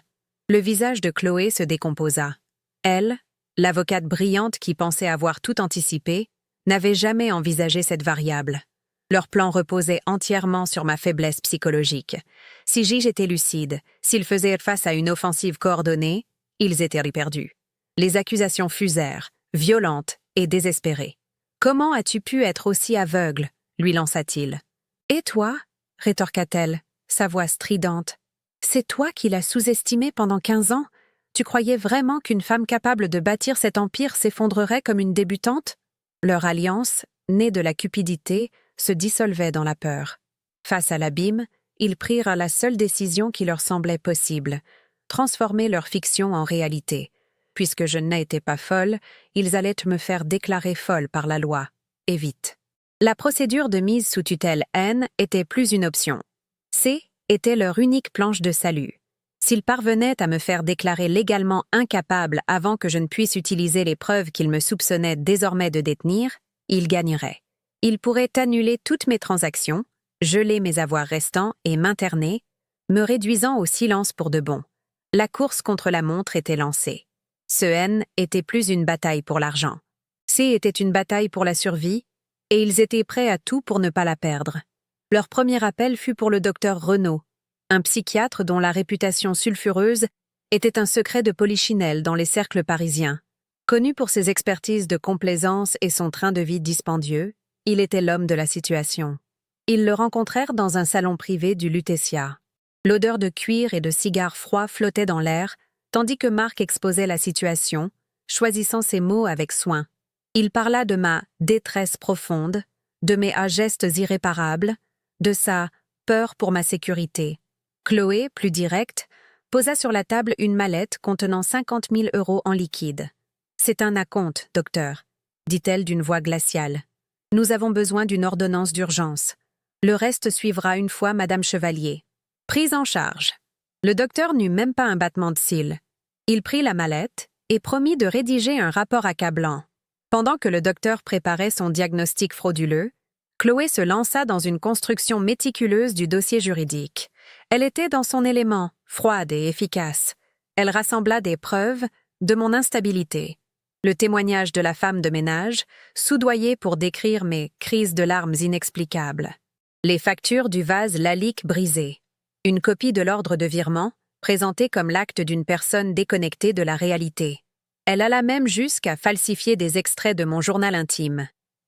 Le visage de Chloé se décomposa. Elle, l'avocate brillante qui pensait avoir tout anticipé, n'avait jamais envisagé cette variable. Leur plan reposait entièrement sur ma faiblesse psychologique. Si j'étais lucide, s'ils faisaient face à une offensive coordonnée, ils étaient perdus. Les accusations fusèrent, violentes et désespérées. « Comment as-tu pu être aussi aveugle ?» lui lança-t-il. « Et toi ?» rétorqua-t-elle, sa voix stridente. « C'est toi qui l'as sous-estimé pendant 15 ans? Tu croyais vraiment qu'une femme capable de bâtir cet empire s'effondrerait comme une débutante ?» Leur alliance, née de la cupidité, se dissolvait dans la peur. Face à l'abîme, ils prirent la seule décision qui leur semblait possible, transformer leur fiction en réalité. Puisque je n'étais pas folle, ils allaient me faire déclarer folle par la loi, et vite. La procédure de mise sous tutelle N était plus une option. C était leur unique planche de salut. S'ils parvenaient à me faire déclarer légalement incapable avant que je ne puisse utiliser les preuves qu'ils me soupçonnaient désormais de détenir, ils gagneraient. Ils pourraient annuler toutes mes transactions, geler mes avoirs restants et m'interner, me réduisant au silence pour de bon. La course contre la montre était lancée. Ce N était plus une bataille pour l'argent. C était une bataille pour la survie, et ils étaient prêts à tout pour ne pas la perdre. Leur premier appel fut pour le docteur Renaud, un psychiatre dont la réputation sulfureuse était un secret de polichinelle dans les cercles parisiens. Connu pour ses expertises de complaisance et son train de vie dispendieux, il était l'homme de la situation. Ils le rencontrèrent dans un salon privé du Lutetia. L'odeur de cuir et de cigares froids flottait dans l'air, tandis que Marc exposait la situation, choisissant ses mots avec soin. Il parla de ma détresse profonde, de mes gestes irréparables, de sa peur pour ma sécurité. Chloé, plus directe, posa sur la table une mallette contenant 50 000 € en liquide. « C'est un acompte, docteur, » dit-elle d'une voix glaciale. « Nous avons besoin d'une ordonnance d'urgence. Le reste suivra une fois Madame Chevalier. » Prise en charge. Le docteur n'eut même pas un battement de cils. Il prit la mallette et promit de rédiger un rapport accablant. Pendant que le docteur préparait son diagnostic frauduleux, Chloé se lança dans une construction méticuleuse du dossier juridique. Elle était dans son élément, froide et efficace. Elle rassembla des preuves de mon instabilité. Le témoignage de la femme de ménage, soudoyée pour décrire mes crises de larmes inexplicables. Les factures du vase Lalique brisé. Une copie de l'ordre de virement, présentée comme l'acte d'une personne déconnectée de la réalité. Elle alla même jusqu'à falsifier des extraits de mon journal intime,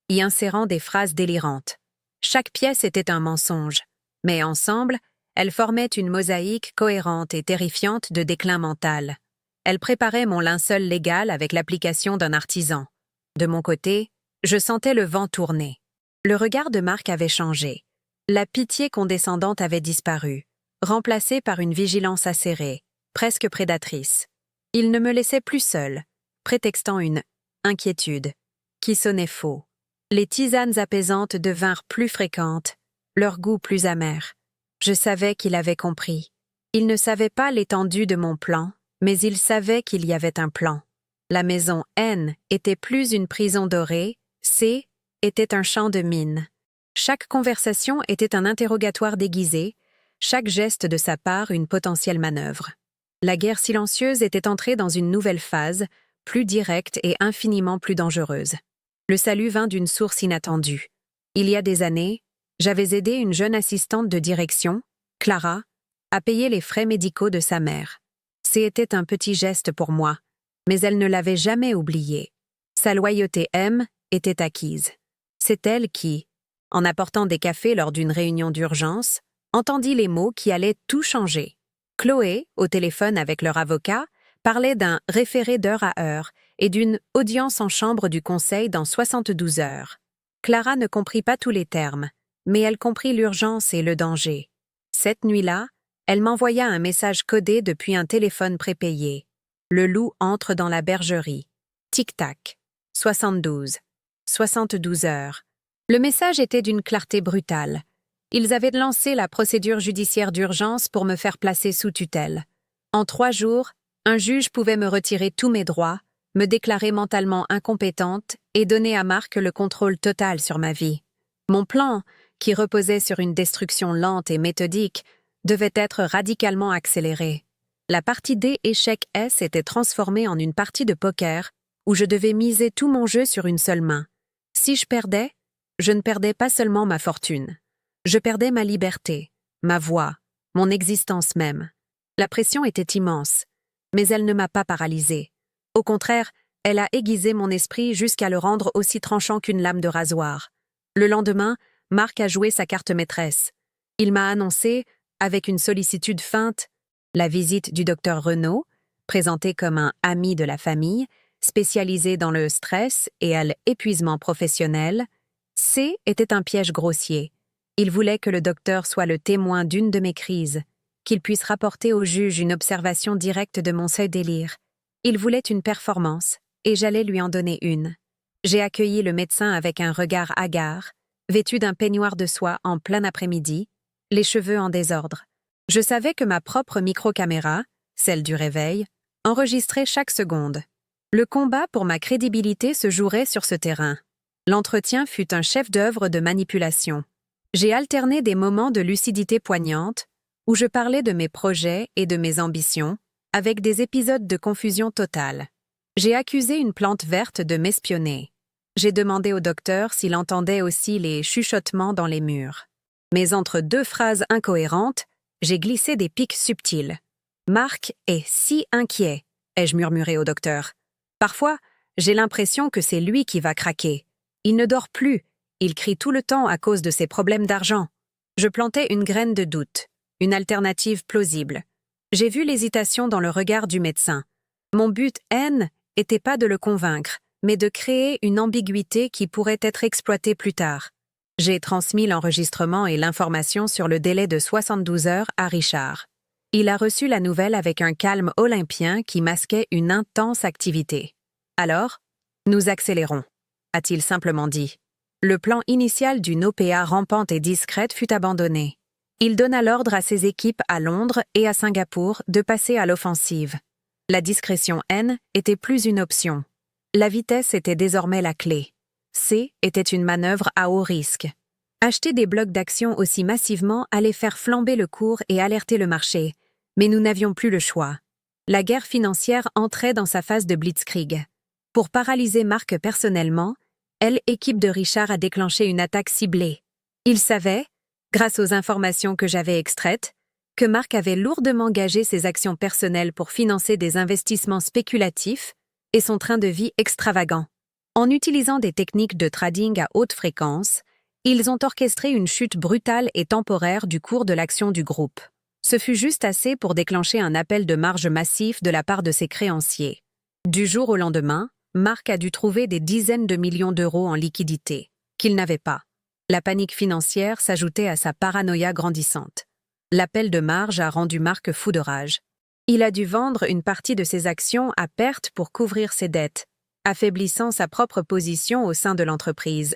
y insérant des phrases délirantes. Chaque pièce était un mensonge, mais ensemble, elles formaient une mosaïque cohérente et terrifiante de déclin mental. Elle préparait mon linceul légal avec l'application d'un artisan. De mon côté, je sentais le vent tourner. Le regard de Marc avait changé. La pitié condescendante avait disparu, remplacée par une vigilance acérée, presque prédatrice. Il ne me laissait plus seule, prétextant une inquiétude qui sonnait faux. Les tisanes apaisantes devinrent plus fréquentes, leur goût plus amer. Je savais qu'il avait compris. Il ne savait pas l'étendue de mon plan, mais il savait qu'il y avait un plan. La maison N était plus une prison dorée, C était un champ de mines. Chaque conversation était un interrogatoire déguisé, chaque geste de sa part une potentielle manœuvre. La guerre silencieuse était entrée dans une nouvelle phase, plus directe et infiniment plus dangereuse. Le salut vint d'une source inattendue. Il y a des années, j'avais aidé une jeune assistante de direction, Clara, à payer les frais médicaux de sa mère. C'était un petit geste pour moi, mais elle ne l'avait jamais oublié. Sa loyauté était acquise. C'est elle qui, en apportant des cafés lors d'une réunion d'urgence, entendit les mots qui allaient tout changer. Chloé, au téléphone avec leur avocat, parlait d'un référé d'heure à heure et d'une audience en chambre du conseil dans 72 heures. Clara ne comprit pas tous les termes, mais elle comprit l'urgence et le danger. Cette nuit-là, Elle m'envoya un message codé depuis un téléphone prépayé. Le loup entre dans la bergerie. Tic-tac. 72. 72 heures. Le message était d'une clarté brutale. Ils avaient lancé la procédure judiciaire d'urgence pour me faire placer sous tutelle. En 3 jours, un juge pouvait me retirer tous mes droits, me déclarer mentalement incompétente et donner à Marc le contrôle total sur ma vie. Mon plan, qui reposait sur une destruction lente et méthodique, devait être radicalement accéléré. La partie D échec S était transformée en une partie de poker où je devais miser tout mon jeu sur une seule main. Si je perdais, je ne perdais pas seulement ma fortune. Je perdais ma liberté, ma voix, mon existence même. La pression était immense, mais elle ne m'a pas paralysée. Au contraire, elle a aiguisé mon esprit jusqu'à le rendre aussi tranchant qu'une lame de rasoir. Le lendemain, Marc a joué sa carte maîtresse. Il m'a annoncé, avec une sollicitude feinte, la visite du docteur Renaud, présenté comme un ami de la famille, spécialisé dans le stress et à l'épuisement professionnel. C était un piège grossier. Il voulait que le docteur soit le témoin d'une de mes crises, qu'il puisse rapporter au juge une observation directe de mon seul délire. Il voulait une performance, et j'allais lui en donner une. J'ai accueilli le médecin avec un regard hagard, vêtu d'un peignoir de soie en plein après-midi, les cheveux en désordre. Je savais que ma propre micro-caméra, celle du réveil, enregistrait chaque seconde. Le combat pour ma crédibilité se jouerait sur ce terrain. L'entretien fut un chef-d'œuvre de manipulation. J'ai alterné des moments de lucidité poignante, où je parlais de mes projets et de mes ambitions, avec des épisodes de confusion totale. J'ai accusé une plante verte de m'espionner. J'ai demandé au docteur s'il entendait aussi les chuchotements dans les murs. Mais entre 2 phrases incohérentes, j'ai glissé des pics subtils. « Marc est si inquiet », ai-je murmuré au docteur. Parfois, j'ai l'impression que c'est lui qui va craquer. Il ne dort plus, il crie tout le temps à cause de ses problèmes d'argent. Je plantais une graine de doute, une alternative plausible. J'ai vu l'hésitation dans le regard du médecin. Mon but, n'était pas de le convaincre, mais de créer une ambiguïté qui pourrait être exploitée plus tard. J'ai transmis l'enregistrement et l'information sur le délai de 72 heures à Richard. Il a reçu la nouvelle avec un calme olympien qui masquait une intense activité. « Alors, nous accélérons », a-t-il simplement dit. Le plan initial d'une OPA rampante et discrète fut abandonné. Il donna l'ordre à ses équipes à Londres et à Singapour de passer à l'offensive. La discrétion était plus une option. La vitesse était désormais la clé. C était une manœuvre à haut risque. Acheter des blocs d'action aussi massivement allait faire flamber le cours et alerter le marché, mais nous n'avions plus le choix. La guerre financière entrait dans sa phase de blitzkrieg. Pour paralyser Marc personnellement, l'équipe de Richard a déclenché une attaque ciblée. Il savait, grâce aux informations que j'avais extraites, que Marc avait lourdement gagé ses actions personnelles pour financer des investissements spéculatifs et son train de vie extravagant. En utilisant des techniques de trading à haute fréquence, ils ont orchestré une chute brutale et temporaire du cours de l'action du groupe. Ce fut juste assez pour déclencher un appel de marge massif de la part de ses créanciers. Du jour au lendemain, Marc a dû trouver des dizaines de millions d'euros en liquidité, qu'il n'avait pas. La panique financière s'ajoutait à sa paranoïa grandissante. L'appel de marge a rendu Marc fou de rage. Il a dû vendre une partie de ses actions à perte pour couvrir ses dettes, affaiblissant sa propre position au sein de l'entreprise.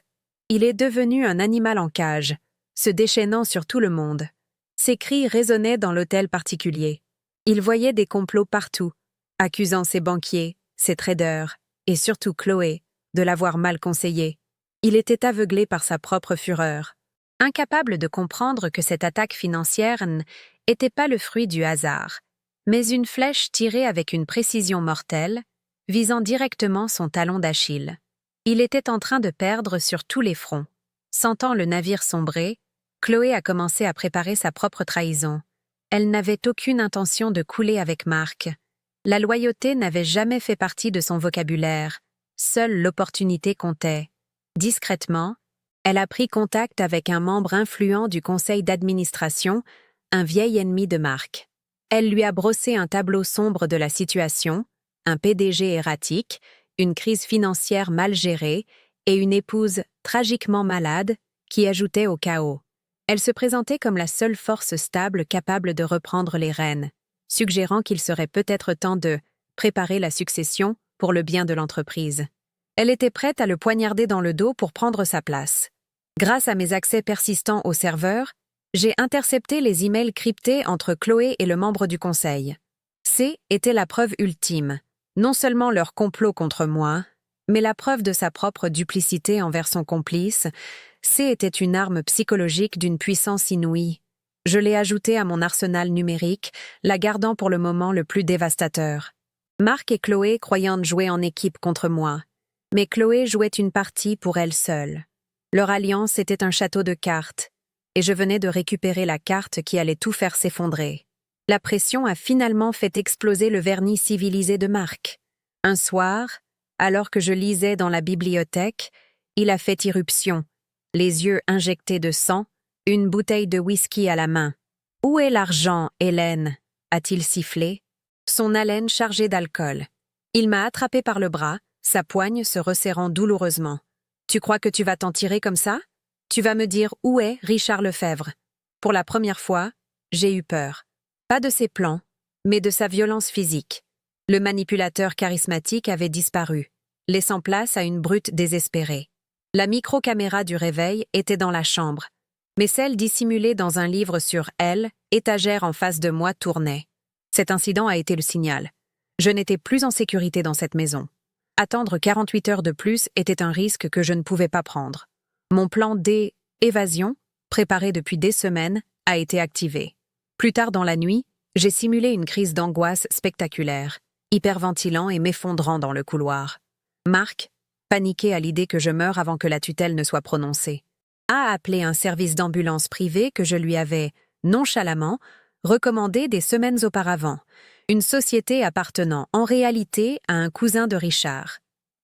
Il est devenu un animal en cage, se déchaînant sur tout le monde. Ses cris résonnaient dans l'hôtel particulier. Il voyait des complots partout, accusant ses banquiers, ses traders, et surtout Chloé, de l'avoir mal conseillé. Il était aveuglé par sa propre fureur. Incapable de comprendre que cette attaque financière n'était pas le fruit du hasard, mais une flèche tirée avec une précision mortelle, visant directement son talon d'Achille. Il était en train de perdre sur tous les fronts. Sentant le navire sombrer, Chloé a commencé à préparer sa propre trahison. Elle n'avait aucune intention de couler avec Marc. La loyauté n'avait jamais fait partie de son vocabulaire. Seule l'opportunité comptait. Discrètement, elle a pris contact avec un membre influent du conseil d'administration, un vieil ennemi de Marc. Elle lui a brossé un tableau sombre de la situation, un PDG erratique, une crise financière mal gérée et une épouse tragiquement malade qui ajoutait au chaos. Elle se présentait comme la seule force stable capable de reprendre les rênes, suggérant qu'il serait peut-être temps de préparer la succession pour le bien de l'entreprise. Elle était prête à le poignarder dans le dos pour prendre sa place. Grâce à mes accès persistants au serveur, j'ai intercepté les emails cryptés entre Chloé et le membre du conseil. C était la preuve ultime, non seulement leur complot contre moi, mais la preuve de sa propre duplicité envers son complice. C était une arme psychologique d'une puissance inouïe. Je l'ai ajoutée à mon arsenal numérique, la gardant pour le moment le plus dévastateur. Marc et Chloé croyant jouer en équipe contre moi, mais Chloé jouait une partie pour elle seule. Leur alliance était un château de cartes, et je venais de récupérer la carte qui allait tout faire s'effondrer. La pression a finalement fait exploser le vernis civilisé de Marc. Un soir, alors que je lisais dans la bibliothèque, il a fait irruption, les yeux injectés de sang, une bouteille de whisky à la main. « Où est l'argent, Hélène » a-t-il sifflé, son haleine chargée d'alcool. Il m'a attrapé par le bras, sa poigne se resserrant douloureusement. « Tu crois que tu vas t'en tirer comme ça? Tu vas me dire où est Richard Lefebvre ?» Pour la première fois, j'ai eu peur. Pas de ses plans, mais de sa violence physique. Le manipulateur charismatique avait disparu, laissant place à une brute désespérée. La micro-caméra du réveil était dans la chambre, mais celle dissimulée dans un livre sur elle, étagère en face de moi, tournait. Cet incident a été le signal. Je n'étais plus en sécurité dans cette maison. Attendre 48 heures de plus était un risque que je ne pouvais pas prendre. Mon plan d'évasion, préparé depuis des semaines, a été activé. Plus tard dans la nuit, j'ai simulé une crise d'angoisse spectaculaire, hyperventilant et m'effondrant dans le couloir. Marc, paniqué à l'idée que je meure avant que la tutelle ne soit prononcée, a appelé un service d'ambulance privé que je lui avais, nonchalamment, recommandé des semaines auparavant, une société appartenant en réalité à un cousin de Richard.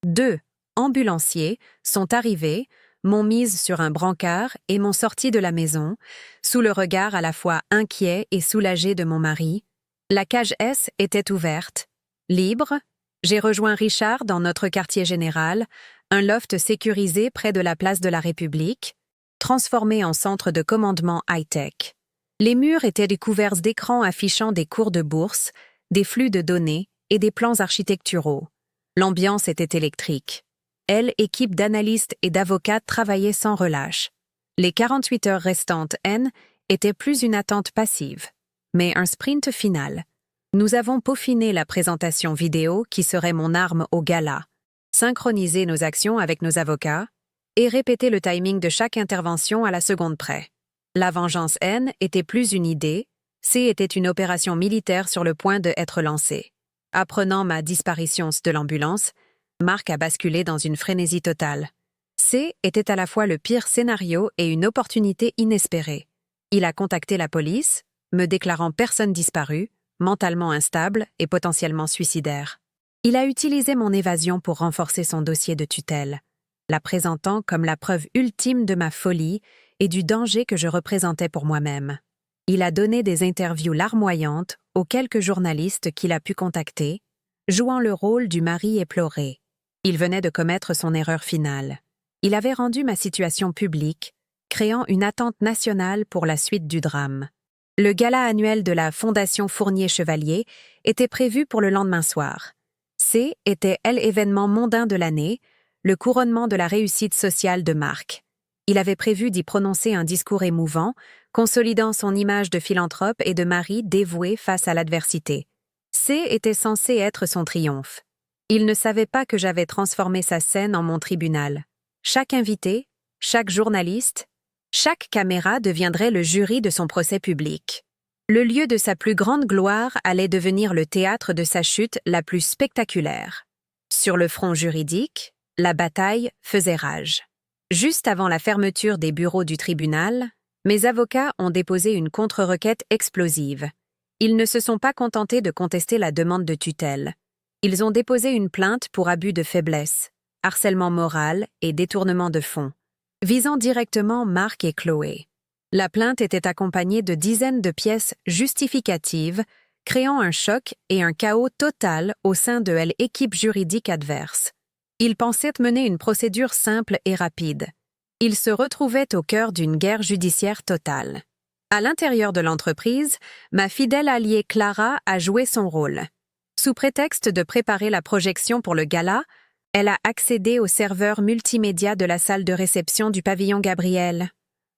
2 ambulanciers sont arrivés, m'ont mise sur un brancard et m'ont sorti de la maison, sous le regard à la fois inquiet et soulagé de mon mari. La cage S était ouverte. Libre, j'ai rejoint Richard dans notre quartier général, un loft sécurisé près de la place de la République, transformé en centre de commandement high-tech. Les murs étaient recouverts d'écrans affichant des cours de bourse, des flux de données et des plans architecturaux. L'ambiance était électrique. Elle, équipe d'analystes et d'avocats, travaillait sans relâche. Les 48 heures restantes, étaient plus une attente passive, mais un sprint final. Nous avons peaufiné la présentation vidéo qui serait mon arme au gala, synchronisé nos actions avec nos avocats et répété le timing de chaque intervention à la seconde près. La vengeance était plus une idée, C était une opération militaire sur le point de être lancée. Apprenant ma disparition de l'ambulance, Marc a basculé dans une frénésie totale. C était à la fois le pire scénario et une opportunité inespérée. Il a contacté la police, me déclarant personne disparue, mentalement instable et potentiellement suicidaire. Il a utilisé mon évasion pour renforcer son dossier de tutelle, la présentant comme la preuve ultime de ma folie et du danger que je représentais pour moi-même. Il a donné des interviews larmoyantes aux quelques journalistes qu'il a pu contacter, jouant le rôle du mari éploré. Il venait de commettre son erreur finale. Il avait rendu ma situation publique, créant une attente nationale pour la suite du drame. Le gala annuel de la Fondation Fournier-Chevalier était prévu pour le lendemain soir. C était l'événement mondain de l'année, le couronnement de la réussite sociale de Marc. Il avait prévu d'y prononcer un discours émouvant, consolidant son image de philanthrope et de mari dévoué face à l'adversité. C était censé être son triomphe. Il ne savait pas que j'avais transformé sa scène en mon tribunal. Chaque invité, chaque journaliste, chaque caméra deviendrait le jury de son procès public. Le lieu de sa plus grande gloire allait devenir le théâtre de sa chute la plus spectaculaire. Sur le front juridique, la bataille faisait rage. Juste avant la fermeture des bureaux du tribunal, mes avocats ont déposé une contre-requête explosive. Ils ne se sont pas contentés de contester la demande de tutelle. Ils ont déposé une plainte pour abus de faiblesse, harcèlement moral et détournement de fonds, visant directement Marc et Chloé. La plainte était accompagnée de dizaines de pièces justificatives, créant un choc et un chaos total au sein de l'équipe juridique adverse. Ils pensaient mener une procédure simple et rapide. Ils se retrouvaient au cœur d'une guerre judiciaire totale. À l'intérieur de l'entreprise, ma fidèle alliée Clara a joué son rôle. Sous prétexte de préparer la projection pour le gala, elle a accédé au serveur multimédia de la salle de réception du pavillon Gabriel.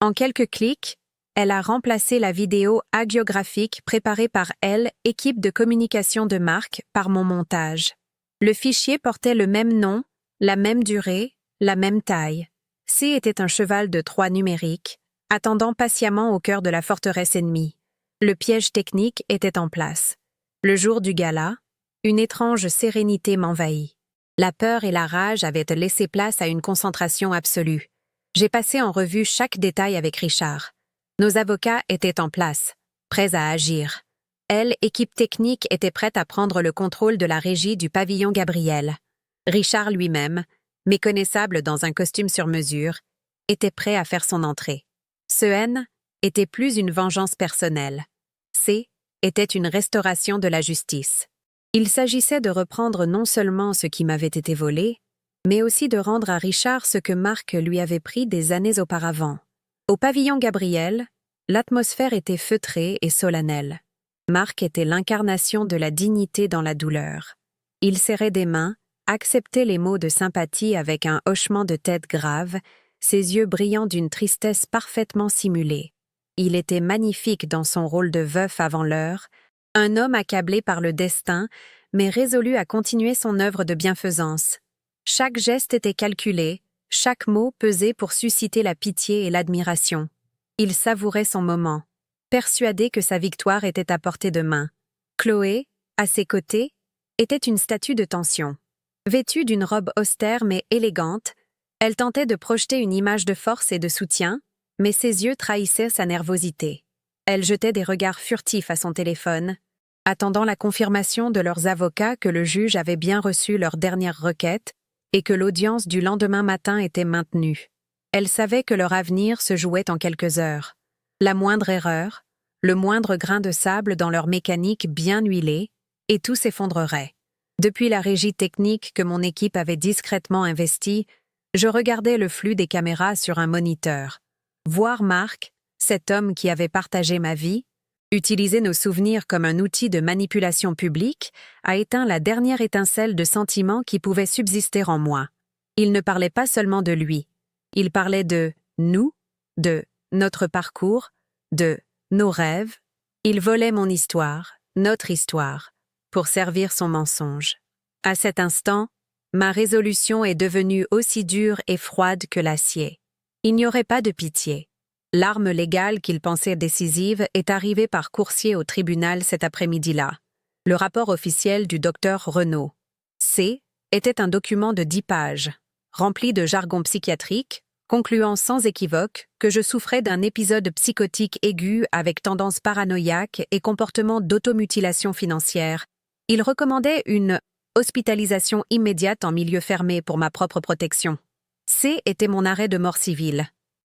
En quelques clics, elle a remplacé la vidéo hagiographique préparée par elle, équipe de communication de marque, par mon montage. Le fichier portait le même nom, la même durée, la même taille. C était un cheval de Troie numérique, attendant patiemment au cœur de la forteresse ennemie. Le piège technique était en place. Le jour du gala, une étrange sérénité m'envahit. La peur et la rage avaient laissé place à une concentration absolue. J'ai passé en revue chaque détail avec Richard. Nos avocats étaient en place, prêts à agir. Elle, équipe technique, était prête à prendre le contrôle de la régie du pavillon Gabriel. Richard lui-même, méconnaissable dans un costume sur mesure, était prêt à faire son entrée. Ce N était plus une vengeance personnelle. C était une restauration de la justice. Il s'agissait de reprendre non seulement ce qui m'avait été volé, mais aussi de rendre à Richard ce que Marc lui avait pris des années auparavant. Au pavillon Gabriel, l'atmosphère était feutrée et solennelle. Marc était l'incarnation de la dignité dans la douleur. Il serrait des mains, acceptait les mots de sympathie avec un hochement de tête grave, ses yeux brillant d'une tristesse parfaitement simulée. Il était magnifique dans son rôle de veuf avant l'heure, un homme accablé par le destin, mais résolu à continuer son œuvre de bienfaisance. Chaque geste était calculé, chaque mot pesé pour susciter la pitié et l'admiration. Il savourait son moment, persuadé que sa victoire était à portée de main. Chloé, à ses côtés, était une statue de tension. Vêtue d'une robe austère mais élégante, elle tentait de projeter une image de force et de soutien, mais ses yeux trahissaient sa nervosité. Elle jetait des regards furtifs à son téléphone, attendant la confirmation de leurs avocats que le juge avait bien reçu leur dernière requête et que l'audience du lendemain matin était maintenue. Elle savait que leur avenir se jouait en quelques heures. La moindre erreur, le moindre grain de sable dans leur mécanique bien huilée, et tout s'effondrerait. Depuis la régie technique que mon équipe avait discrètement investie, je regardais le flux des caméras sur un moniteur. Voir Marc, cet homme qui avait partagé ma vie, utiliser nos souvenirs comme un outil de manipulation publique, a éteint la dernière étincelle de sentiment qui pouvait subsister en moi. Il ne parlait pas seulement de lui. Il parlait de nous, de notre parcours, de nos rêves. Il volait mon histoire, notre histoire, pour servir son mensonge. À cet instant, ma résolution est devenue aussi dure et froide que l'acier. Il n'y aurait pas de pitié. L'arme légale qu'il pensait décisive est arrivée par coursier au tribunal cet après-midi-là. Le rapport officiel du docteur Renaud. C était un document de 10 pages, rempli de jargon psychiatrique, concluant sans équivoque que je souffrais d'un épisode psychotique aigu avec tendance paranoïaque et comportement d'automutilation financière. Il recommandait une hospitalisation immédiate en milieu fermé pour ma propre protection. C était mon arrêt de mort civile,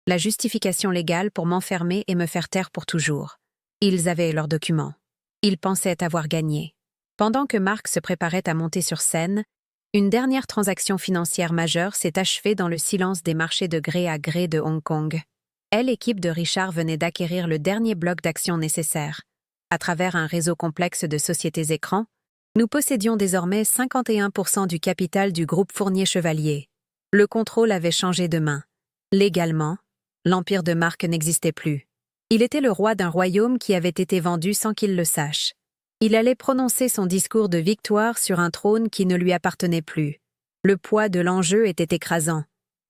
la justification légale pour m'enfermer et me faire taire pour toujours. Ils avaient leurs documents. Ils pensaient avoir gagné. Pendant que Marc se préparait à monter sur scène, une dernière transaction financière majeure s'est achevée dans le silence des marchés de gré à gré de Hong Kong. L'équipe de Richard venait d'acquérir le dernier bloc d'actions nécessaire. À travers un réseau complexe de sociétés écrans, nous possédions désormais 51% du capital du groupe Fournier Chevalier. Le contrôle avait changé de main. Légalement, l'empire de Marc n'existait plus. Il était le roi d'un royaume qui avait été vendu sans qu'il le sache. Il allait prononcer son discours de victoire sur un trône qui ne lui appartenait plus. Le poids de l'enjeu était écrasant.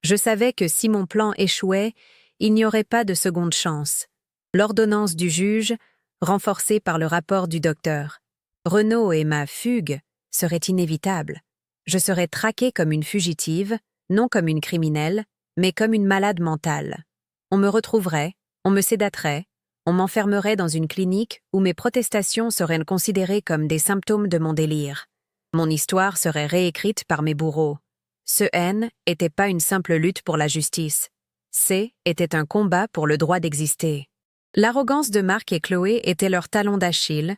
Je savais que si mon plan échouait, il n'y aurait pas de seconde chance. L'ordonnance du juge, renforcée par le rapport du docteur Renaud et ma fugue seraient inévitables. Je serais traquée comme une fugitive, non comme une criminelle, mais comme une malade mentale. On me retrouverait, on me sédaterait, on m'enfermerait dans une clinique où mes protestations seraient considérées comme des symptômes de mon délire. Mon histoire serait réécrite par mes bourreaux. Ce N n'était pas une simple lutte pour la justice. C était un combat pour le droit d'exister. L'arrogance de Marc et Chloé était leur talon d'Achille,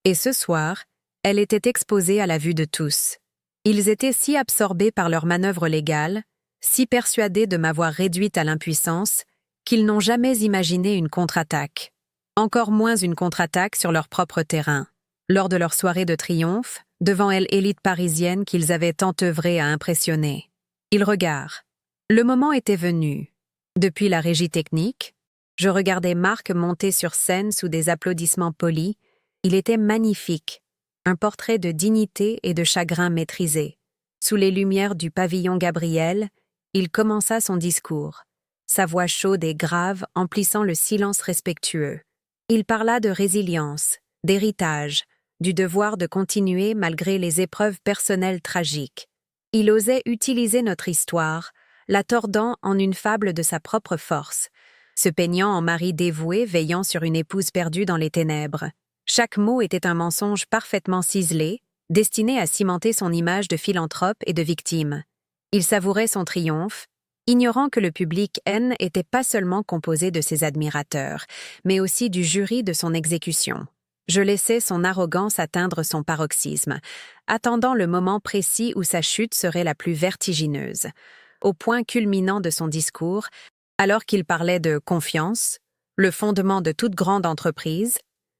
et ce soir, elle était exposée à la vue de tous. Ils étaient si absorbés par leurs manœuvres légales si persuadés de m'avoir réduite à l'impuissance qu'ils n'ont jamais imaginé une contre-attaque. Encore moins une contre-attaque sur leur propre terrain. Lors de leur soirée de triomphe, devant l'élite parisienne qu'ils avaient tant œuvré à impressionner. Ils regardent. Le moment était venu. Depuis la régie technique, je regardais Marc monter sur scène sous des applaudissements polis. Il était magnifique. Un portrait de dignité et de chagrin maîtrisé. Sous les lumières du pavillon Gabriel, il commença son discours, sa voix chaude et grave emplissant le silence respectueux. Il parla de résilience, d'héritage, du devoir de continuer malgré les épreuves personnelles tragiques. Il osait utiliser notre histoire, la tordant en une fable de sa propre force, se peignant en mari dévoué veillant sur une épouse perdue dans les ténèbres. Chaque mot était un mensonge parfaitement ciselé, destiné à cimenter son image de philanthrope et de victime. Il savourait son triomphe, ignorant que le public N était pas seulement composé de ses admirateurs, mais aussi du jury de son exécution. Je laissais son arrogance atteindre son paroxysme, attendant le moment précis où sa chute serait la plus vertigineuse. Au point culminant de son discours, alors qu'il parlait de confiance, le fondement de toute grande entreprise,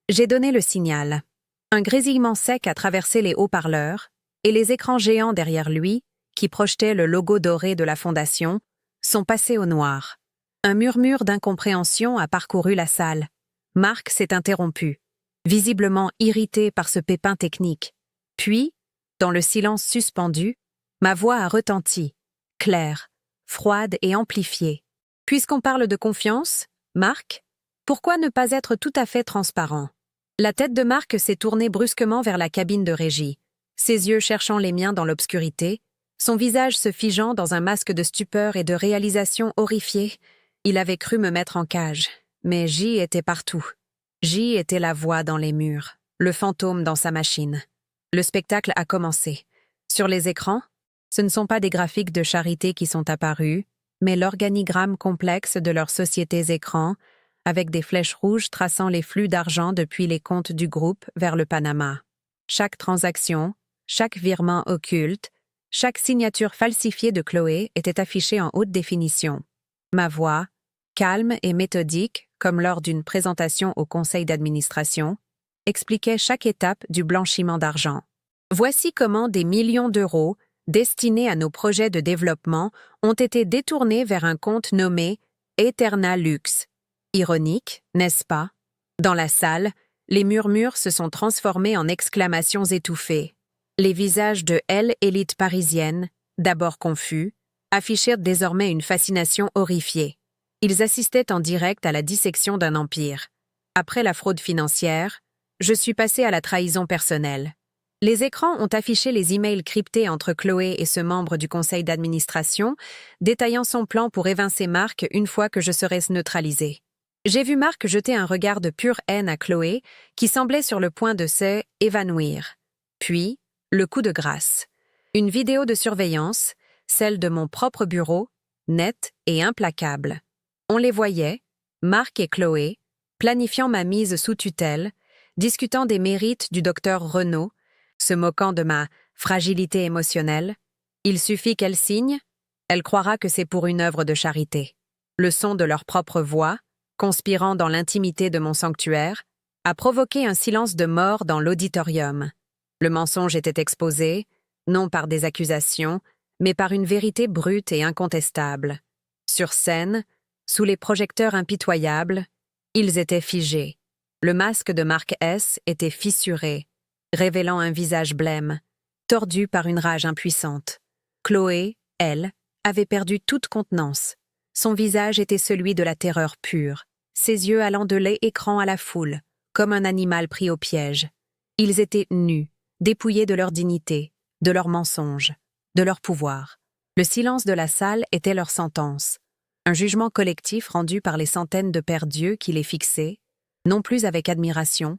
j'ai donné le signal. Un grésillement sec a traversé les haut-parleurs, et les écrans géants derrière lui, qui projetaient le logo doré de la fondation, sont passés au noir. Un murmure d'incompréhension a parcouru la salle. Marc s'est interrompu, visiblement irrité par ce pépin technique. Puis, dans le silence suspendu, ma voix a retenti, claire, froide et amplifiée. Puisqu'on parle de confiance, Marc, pourquoi ne pas être tout à fait transparent? La tête de Marc s'est tournée brusquement vers la cabine de régie, ses yeux cherchant les miens dans l'obscurité, son visage se figeant dans un masque de stupeur et de réalisation horrifiée. Il avait cru me mettre en cage, mais J était partout. J était la voix dans les murs, le fantôme dans sa machine. Le spectacle a commencé. Sur les écrans, ce ne sont pas des graphiques de charité qui sont apparus, mais l'organigramme complexe de leurs sociétés écrans, avec des flèches rouges traçant les flux d'argent depuis les comptes du groupe vers le Panama. Chaque transaction, chaque virement occulte, chaque signature falsifiée de Chloé était affichée en haute définition. Ma voix, calme et méthodique, comme lors d'une présentation au conseil d'administration, expliquait chaque étape du blanchiment d'argent. Voici comment des millions d'euros, destinés à nos projets de développement, ont été détournés vers un compte nommé Eterna Lux. Ironique, n'est-ce pas? Dans la salle, les murmures se sont transformés en exclamations étouffées. Les visages de l'élite parisienne, d'abord confus, affichèrent désormais une fascination horrifiée. Ils assistaient en direct à la dissection d'un empire. Après la fraude financière, je suis passé à la trahison personnelle. Les écrans ont affiché les emails cryptés entre Chloé et ce membre du conseil d'administration, détaillant son plan pour évincer Marc une fois que je serais neutralisé. J'ai vu Marc jeter un regard de pure haine à Chloé, qui semblait sur le point de s'évanouir. Puis, le coup de grâce. Une vidéo de surveillance, celle de mon propre bureau, nette et implacable. On les voyait, Marc et Chloé, planifiant ma mise sous tutelle, discutant des mérites du docteur Renaud, se moquant de ma fragilité émotionnelle. Il suffit qu'elle signe, elle croira que c'est pour une œuvre de charité. Le son de leur propre voix, conspirant dans l'intimité de mon sanctuaire, a provoqué un silence de mort dans l'auditorium. Le mensonge était exposé, non par des accusations, mais par une vérité brute et incontestable. Sur scène, sous les projecteurs impitoyables, ils étaient figés. Le masque de Marc S. était fissuré, révélant un visage blême, tordu par une rage impuissante. Chloé, elle, avait perdu toute contenance. Son visage était celui de la terreur pure, ses yeux allant de l'écran à la foule, comme un animal pris au piège. Ils étaient nus, dépouillés de leur dignité, de leurs mensonges, de leur pouvoir. Le silence de la salle était leur sentence, un jugement collectif rendu par les centaines de pères dieux qui les fixaient, non plus avec admiration,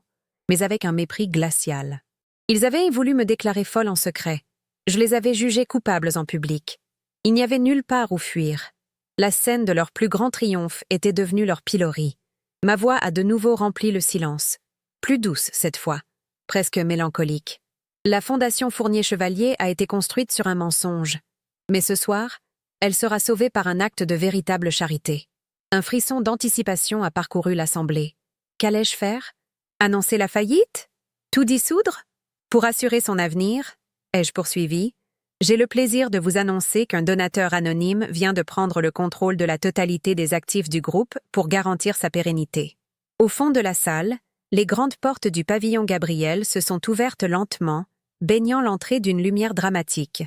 mais avec un mépris glacial. Ils avaient voulu me déclarer folle en secret. Je les avais jugés coupables en public. Il n'y avait nulle part où fuir. La scène de leur plus grand triomphe était devenue leur pilori. Ma voix a de nouveau rempli le silence, plus douce cette fois, presque mélancolique. La fondation Fournier-Chevalier a été construite sur un mensonge. Mais ce soir, Elle sera sauvée par un acte de véritable charité. Un frisson d'anticipation a parcouru l'assemblée. Qu'allais-je faire? Annoncer la faillite? Tout dissoudre? Pour assurer son avenir, ai-je poursuivi, j'ai le plaisir de vous annoncer qu'un donateur anonyme vient de prendre le contrôle de la totalité des actifs du groupe pour garantir sa pérennité. Au fond de la salle, les grandes portes du pavillon Gabriel se sont ouvertes lentement, baignant l'entrée d'une lumière dramatique.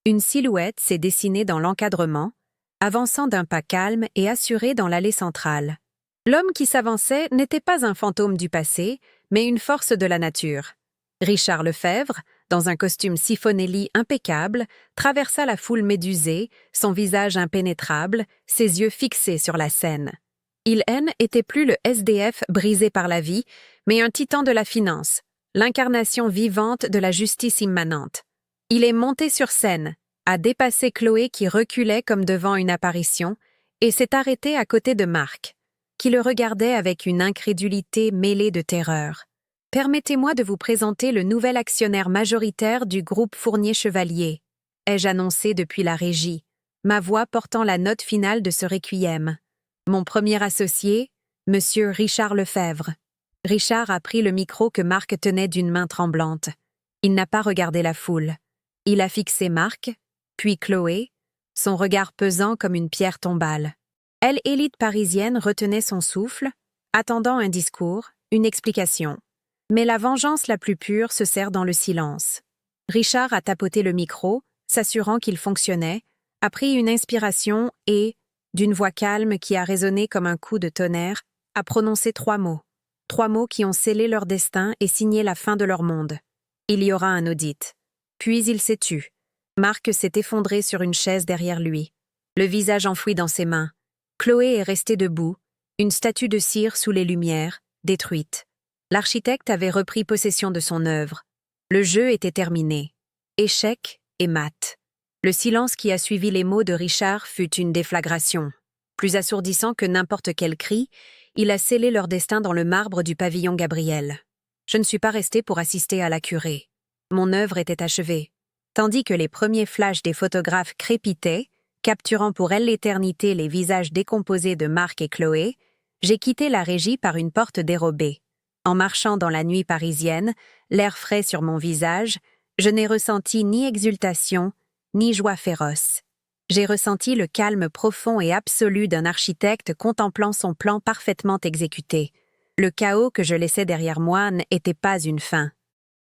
Une silhouette s'est dessinée dans l'encadrement, avançant d'un pas calme et assuré dans l'allée centrale. L'homme qui s'avançait n'était pas un fantôme du passé, mais une force de la nature. Richard Lefebvre, dans un costume Sifonelli impeccable, traversa la foule médusée, son visage impénétrable, ses yeux fixés sur la scène. Il n'était plus le SDF brisé par la vie, mais un titan de la finance, l'incarnation vivante de la justice immanente. Il est monté sur scène, a dépassé Chloé qui reculait comme devant une apparition, et s'est arrêté à côté de Marc, qui le regardait avec une incrédulité mêlée de terreur. Permettez-moi de vous présenter le nouvel actionnaire majoritaire du groupe Fournier-Chevalier, ai-je annoncé depuis la régie, ma voix portant la note finale de ce requiem. Mon premier associé, Monsieur Richard Lefebvre. Richard a pris le micro que Marc tenait d'une main tremblante. Il n'a pas regardé la foule. Il a fixé Marc, puis Chloé, son regard pesant comme une pierre tombale. Elle, élite parisienne, retenait son souffle, attendant un discours, une explication. Mais la vengeance la plus pure se sert dans le silence. Richard a tapoté le micro, s'assurant qu'il fonctionnait, a pris une inspiration et, d'une voix calme qui a résonné comme un coup de tonnerre, a prononcé 3 mots. 3 mots qui ont scellé leur destin et signé la fin de leur monde. Il y aura un audit. Puis il s'est tu. Marc s'est effondré sur une chaise derrière lui, le visage enfoui dans ses mains. Chloé est restée debout, une statue de cire sous les lumières, détruite. L'architecte avait repris possession de son œuvre. Le jeu était terminé. Échec et mat. Le silence qui a suivi les mots de Richard fut une déflagration. Plus assourdissant que n'importe quel cri, il a scellé leur destin dans le marbre du pavillon Gabriel. Je ne suis pas restée pour assister à la curée. Mon œuvre était achevée. Tandis que les premiers flashs des photographes crépitaient, capturant pour elle l'éternité les visages décomposés de Marc et Chloé, j'ai quitté la régie par une porte dérobée. En marchant dans la nuit parisienne, l'air frais sur mon visage, je n'ai ressenti ni exultation, ni joie féroce. J'ai ressenti le calme profond et absolu d'un architecte contemplant son plan parfaitement exécuté. Le chaos que je laissais derrière moi n'était pas une fin,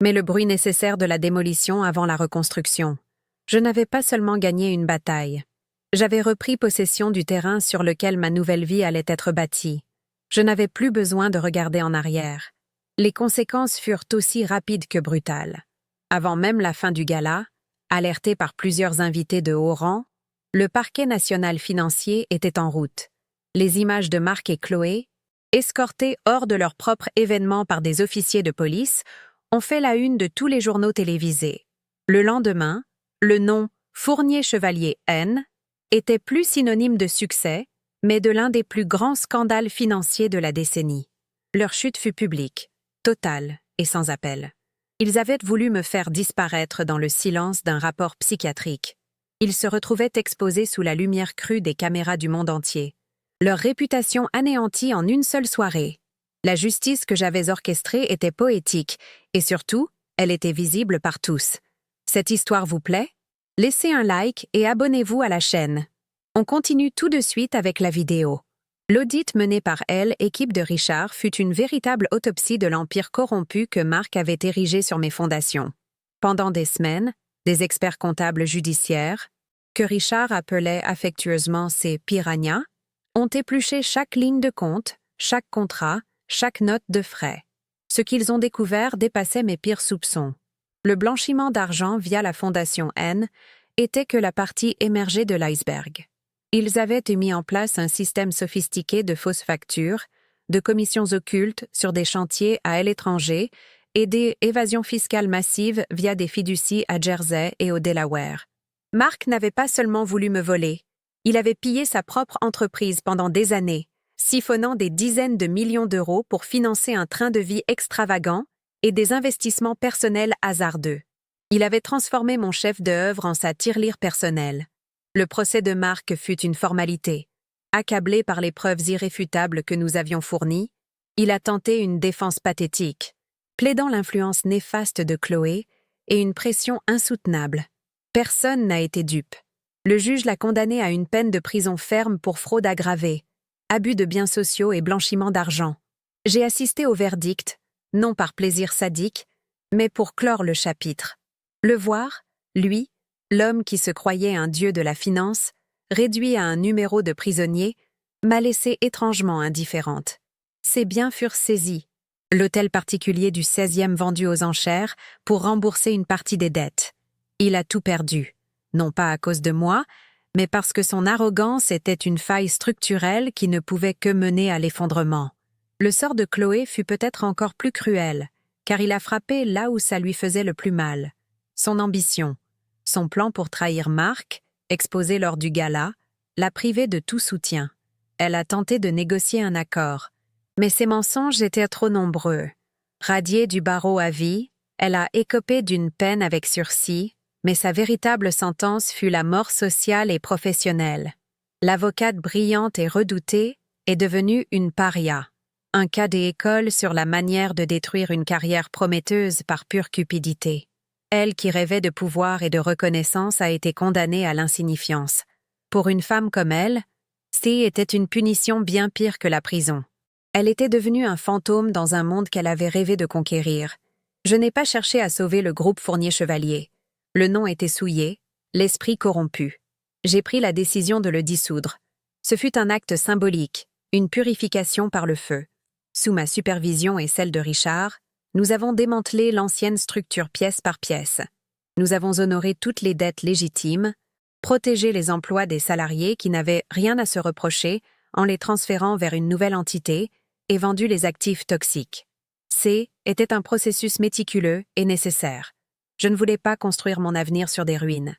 mais le bruit nécessaire de la démolition avant la reconstruction. Je n'avais pas seulement gagné une bataille. J'avais repris possession du terrain sur lequel ma nouvelle vie allait être bâtie. Je n'avais plus besoin de regarder en arrière. Les conséquences furent aussi rapides que brutales. Avant même la fin du gala, alerté par plusieurs invités de haut rang, le parquet national financier était en route. Les images de Marc et Chloé, escortés hors de leur propre événement par des officiers de police, ont fait la une de tous les journaux télévisés. Le lendemain, le nom Fournier-Chevalier N était plus synonyme de succès, mais de l'un des plus grands scandales financiers de la décennie. Leur chute fut publique, totale et sans appel. Ils avaient voulu me faire disparaître dans le silence d'un rapport psychiatrique. Ils se retrouvaient exposés sous la lumière crue des caméras du monde entier. Leur réputation anéantie en une seule soirée. La justice que j'avais orchestrée était poétique, et surtout, elle était visible par tous. Cette histoire vous plaît? Laissez un like et abonnez-vous à la chaîne. On continue tout de suite avec la vidéo. L'audit mené par elle, équipe de Richard, fut une véritable autopsie de l'empire corrompu que Marc avait érigé sur mes fondations. Pendant des semaines, des experts comptables judiciaires, que Richard appelait affectueusement ses piranhas, ont épluché chaque ligne de compte, chaque contrat, chaque note de frais. Ce qu'ils ont découvert dépassait mes pires soupçons. Le blanchiment d'argent via la Fondation N était que la partie émergée de l'iceberg. Ils avaient mis en place un système sophistiqué de fausses factures, de commissions occultes sur des chantiers à l'étranger et des évasions fiscales massives via des fiducies à Jersey et au Delaware. Marc n'avait pas seulement voulu me voler, il avait pillé sa propre entreprise pendant des années, siphonnant des dizaines de millions d'euros pour financer un train de vie extravagant et des investissements personnels hasardeux. Il avait transformé mon chef d'œuvre en sa tirelire personnelle. Le procès de Marc fut une formalité. Accablé par les preuves irréfutables que nous avions fournies, il a tenté une défense pathétique, plaidant l'influence néfaste de Chloé et une pression insoutenable. Personne n'a été dupe. Le juge l'a condamné à une peine de prison ferme pour fraude aggravée, abus de biens sociaux et blanchiment d'argent. J'ai assisté au verdict, non par plaisir sadique, mais pour clore le chapitre. Le voir, lui, l'homme qui se croyait un dieu de la finance, réduit à un numéro de prisonnier, m'a laissé étrangement indifférente. Ses biens furent saisis, l'hôtel particulier du 16e vendu aux enchères pour rembourser une partie des dettes. Il a tout perdu, non pas à cause de moi, mais parce que son arrogance était une faille structurelle qui ne pouvait que mener à l'effondrement. Le sort de Chloé fut peut-être encore plus cruel, car il a frappé là où ça lui faisait le plus mal. Son ambition, son plan pour trahir Marc, exposé lors du gala, l'a privée de tout soutien. Elle a tenté de négocier un accord, mais ses mensonges étaient trop nombreux. Radiée du barreau à vie, elle a écopé d'une peine avec sursis, mais sa véritable sentence fut la mort sociale et professionnelle. L'avocate brillante et redoutée est devenue une paria, un cas d'école sur la manière de détruire une carrière prometteuse par pure cupidité. Elle qui rêvait de pouvoir et de reconnaissance a été condamnée à l'insignifiance. Pour une femme comme elle, C était une punition bien pire que la prison. Elle était devenue un fantôme dans un monde qu'elle avait rêvé de conquérir. Je n'ai pas cherché à sauver le groupe Fournier-Chevalier. Le nom était souillé, l'esprit corrompu. J'ai pris la décision de le dissoudre. Ce fut un acte symbolique, une purification par le feu. Sous ma supervision et celle de Richard, nous avons démantelé l'ancienne structure pièce par pièce. Nous avons honoré toutes les dettes légitimes, protégé les emplois des salariés qui n'avaient rien à se reprocher en les transférant vers une nouvelle entité et vendu les actifs toxiques. C était un processus méticuleux et nécessaire. Je ne voulais pas construire mon avenir sur des ruines.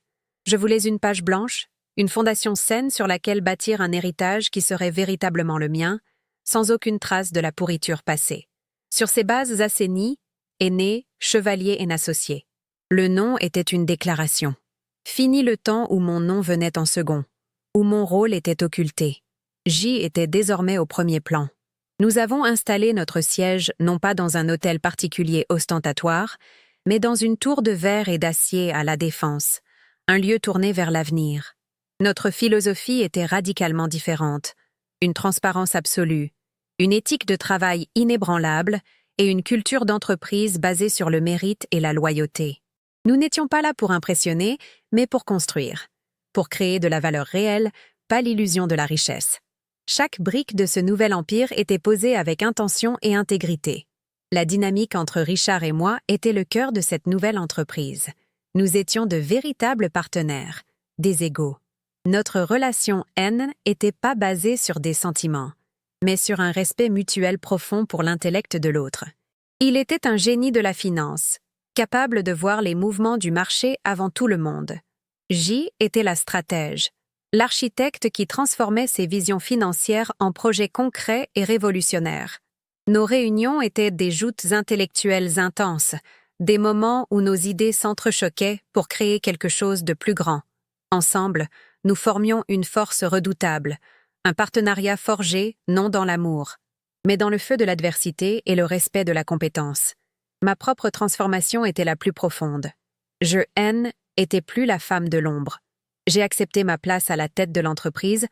Je voulais une page blanche, une fondation saine sur laquelle bâtir un héritage qui serait véritablement le mien, sans aucune trace de la pourriture passée. Sur ces bases assainies est né Chevalier & Associés. Le nom était une déclaration. Fini le temps où mon nom venait en second, où mon rôle était occulté. J était désormais au premier plan. Nous avons installé notre siège non pas dans un hôtel particulier ostentatoire, mais dans une tour de verre et d'acier à la Défense, un lieu tourné vers l'avenir. Notre philosophie était radicalement différente. Une transparence absolue, une éthique de travail inébranlable et une culture d'entreprise basée sur le mérite et la loyauté. Nous n'étions pas là pour impressionner, mais pour construire. Pour créer de la valeur réelle, pas l'illusion de la richesse. Chaque brique de ce nouvel empire était posée avec intention et intégrité. La dynamique entre Richard et moi était le cœur de cette nouvelle entreprise. Nous étions de véritables partenaires, des égaux. Notre relation N n'était pas basée sur des sentiments, mais sur un respect mutuel profond pour l'intellect de l'autre. Il était un génie de la finance, capable de voir les mouvements du marché avant tout le monde. J était la stratège, l'architecte qui transformait ses visions financières en projets concrets et révolutionnaires. Nos réunions étaient des joutes intellectuelles intenses, des moments où nos idées s'entrechoquaient pour créer quelque chose de plus grand. Ensemble, nous formions une force redoutable, un partenariat forgé non dans l'amour, mais dans le feu de l'adversité et le respect de la compétence. Ma propre transformation était la plus profonde. Je N était plus la femme de l'ombre. J'ai accepté ma place à la tête de l'entreprise,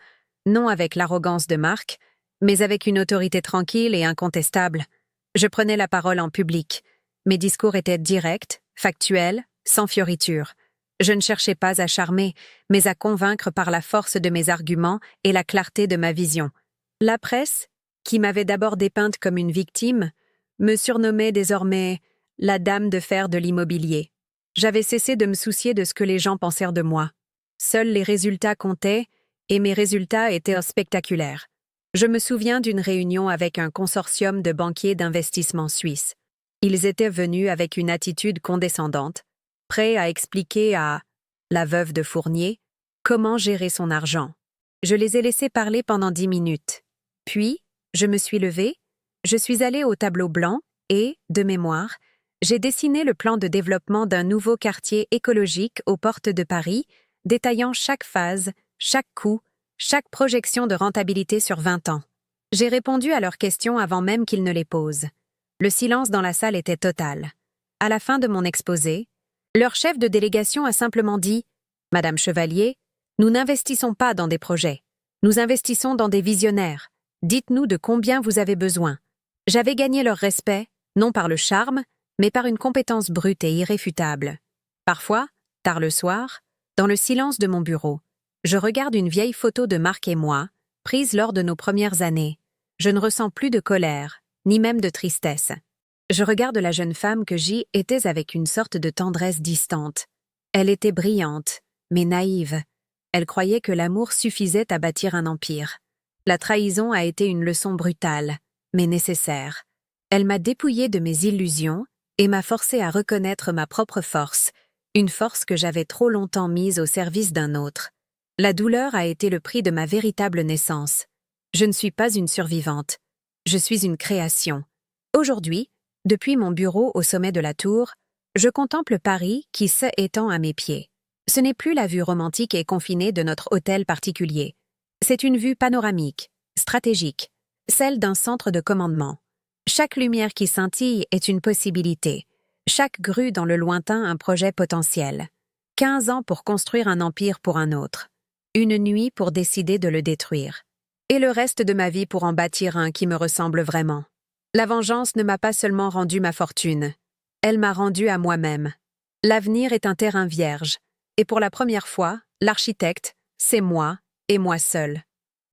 non avec l'arrogance de Marc, mais avec une autorité tranquille et incontestable. Je prenais la parole en public. Mes discours étaient directs, factuels, sans fioritures. Je ne cherchais pas à charmer, mais à convaincre par la force de mes arguments et la clarté de ma vision. La presse, qui m'avait d'abord dépeinte comme une victime, me surnommait désormais la dame de fer de l'immobilier. J'avais cessé de me soucier de ce que les gens pensèrent de moi. Seuls les résultats comptaient, et mes résultats étaient spectaculaires. Je me souviens d'une réunion avec un consortium de banquiers d'investissement suisses. Ils étaient venus avec une attitude condescendante, prêts à expliquer à la veuve de Fournier comment gérer son argent. Je les ai laissés parler pendant 10 minutes. Puis, je me suis levée, je suis allée au tableau blanc et, de mémoire, j'ai dessiné le plan de développement d'un nouveau quartier écologique aux portes de Paris, détaillant chaque phase, chaque coût, chaque projection de rentabilité sur 20 ans. J'ai répondu à leurs questions avant même qu'ils ne les posent. Le silence dans la salle était total. À la fin de mon exposé, leur chef de délégation a simplement dit « Madame Chevalier, nous n'investissons pas dans des projets. Nous investissons dans des visionnaires. Dites-nous de combien vous avez besoin. » J'avais gagné leur respect, non par le charme, mais par une compétence brute et irréfutable. Parfois, tard le soir, dans le silence de mon bureau, je regarde une vieille photo de Marc et moi, prise lors de nos premières années. Je ne ressens plus de colère, ni même de tristesse. Je regarde la jeune femme que j'y étais avec une sorte de tendresse distante. Elle était brillante, mais naïve. Elle croyait que l'amour suffisait à bâtir un empire. La trahison a été une leçon brutale, mais nécessaire. Elle m'a dépouillée de mes illusions et m'a forcé à reconnaître ma propre force, une force que j'avais trop longtemps mise au service d'un autre. La douleur a été le prix de ma véritable naissance. Je ne suis pas une survivante. Je suis une création. Aujourd'hui, depuis mon bureau au sommet de la tour, je contemple Paris qui s'étend à mes pieds. Ce n'est plus la vue romantique et confinée de notre hôtel particulier. C'est une vue panoramique, stratégique, celle d'un centre de commandement. Chaque lumière qui scintille est une possibilité. Chaque grue dans le lointain un projet potentiel. 15 ans pour construire un empire pour un autre. Une nuit pour décider de le détruire. Et le reste de ma vie pour en bâtir un qui me ressemble vraiment. La vengeance ne m'a pas seulement rendu ma fortune. Elle m'a rendu à moi-même. L'avenir est un terrain vierge. Et pour la première fois, l'architecte, c'est moi et moi seul.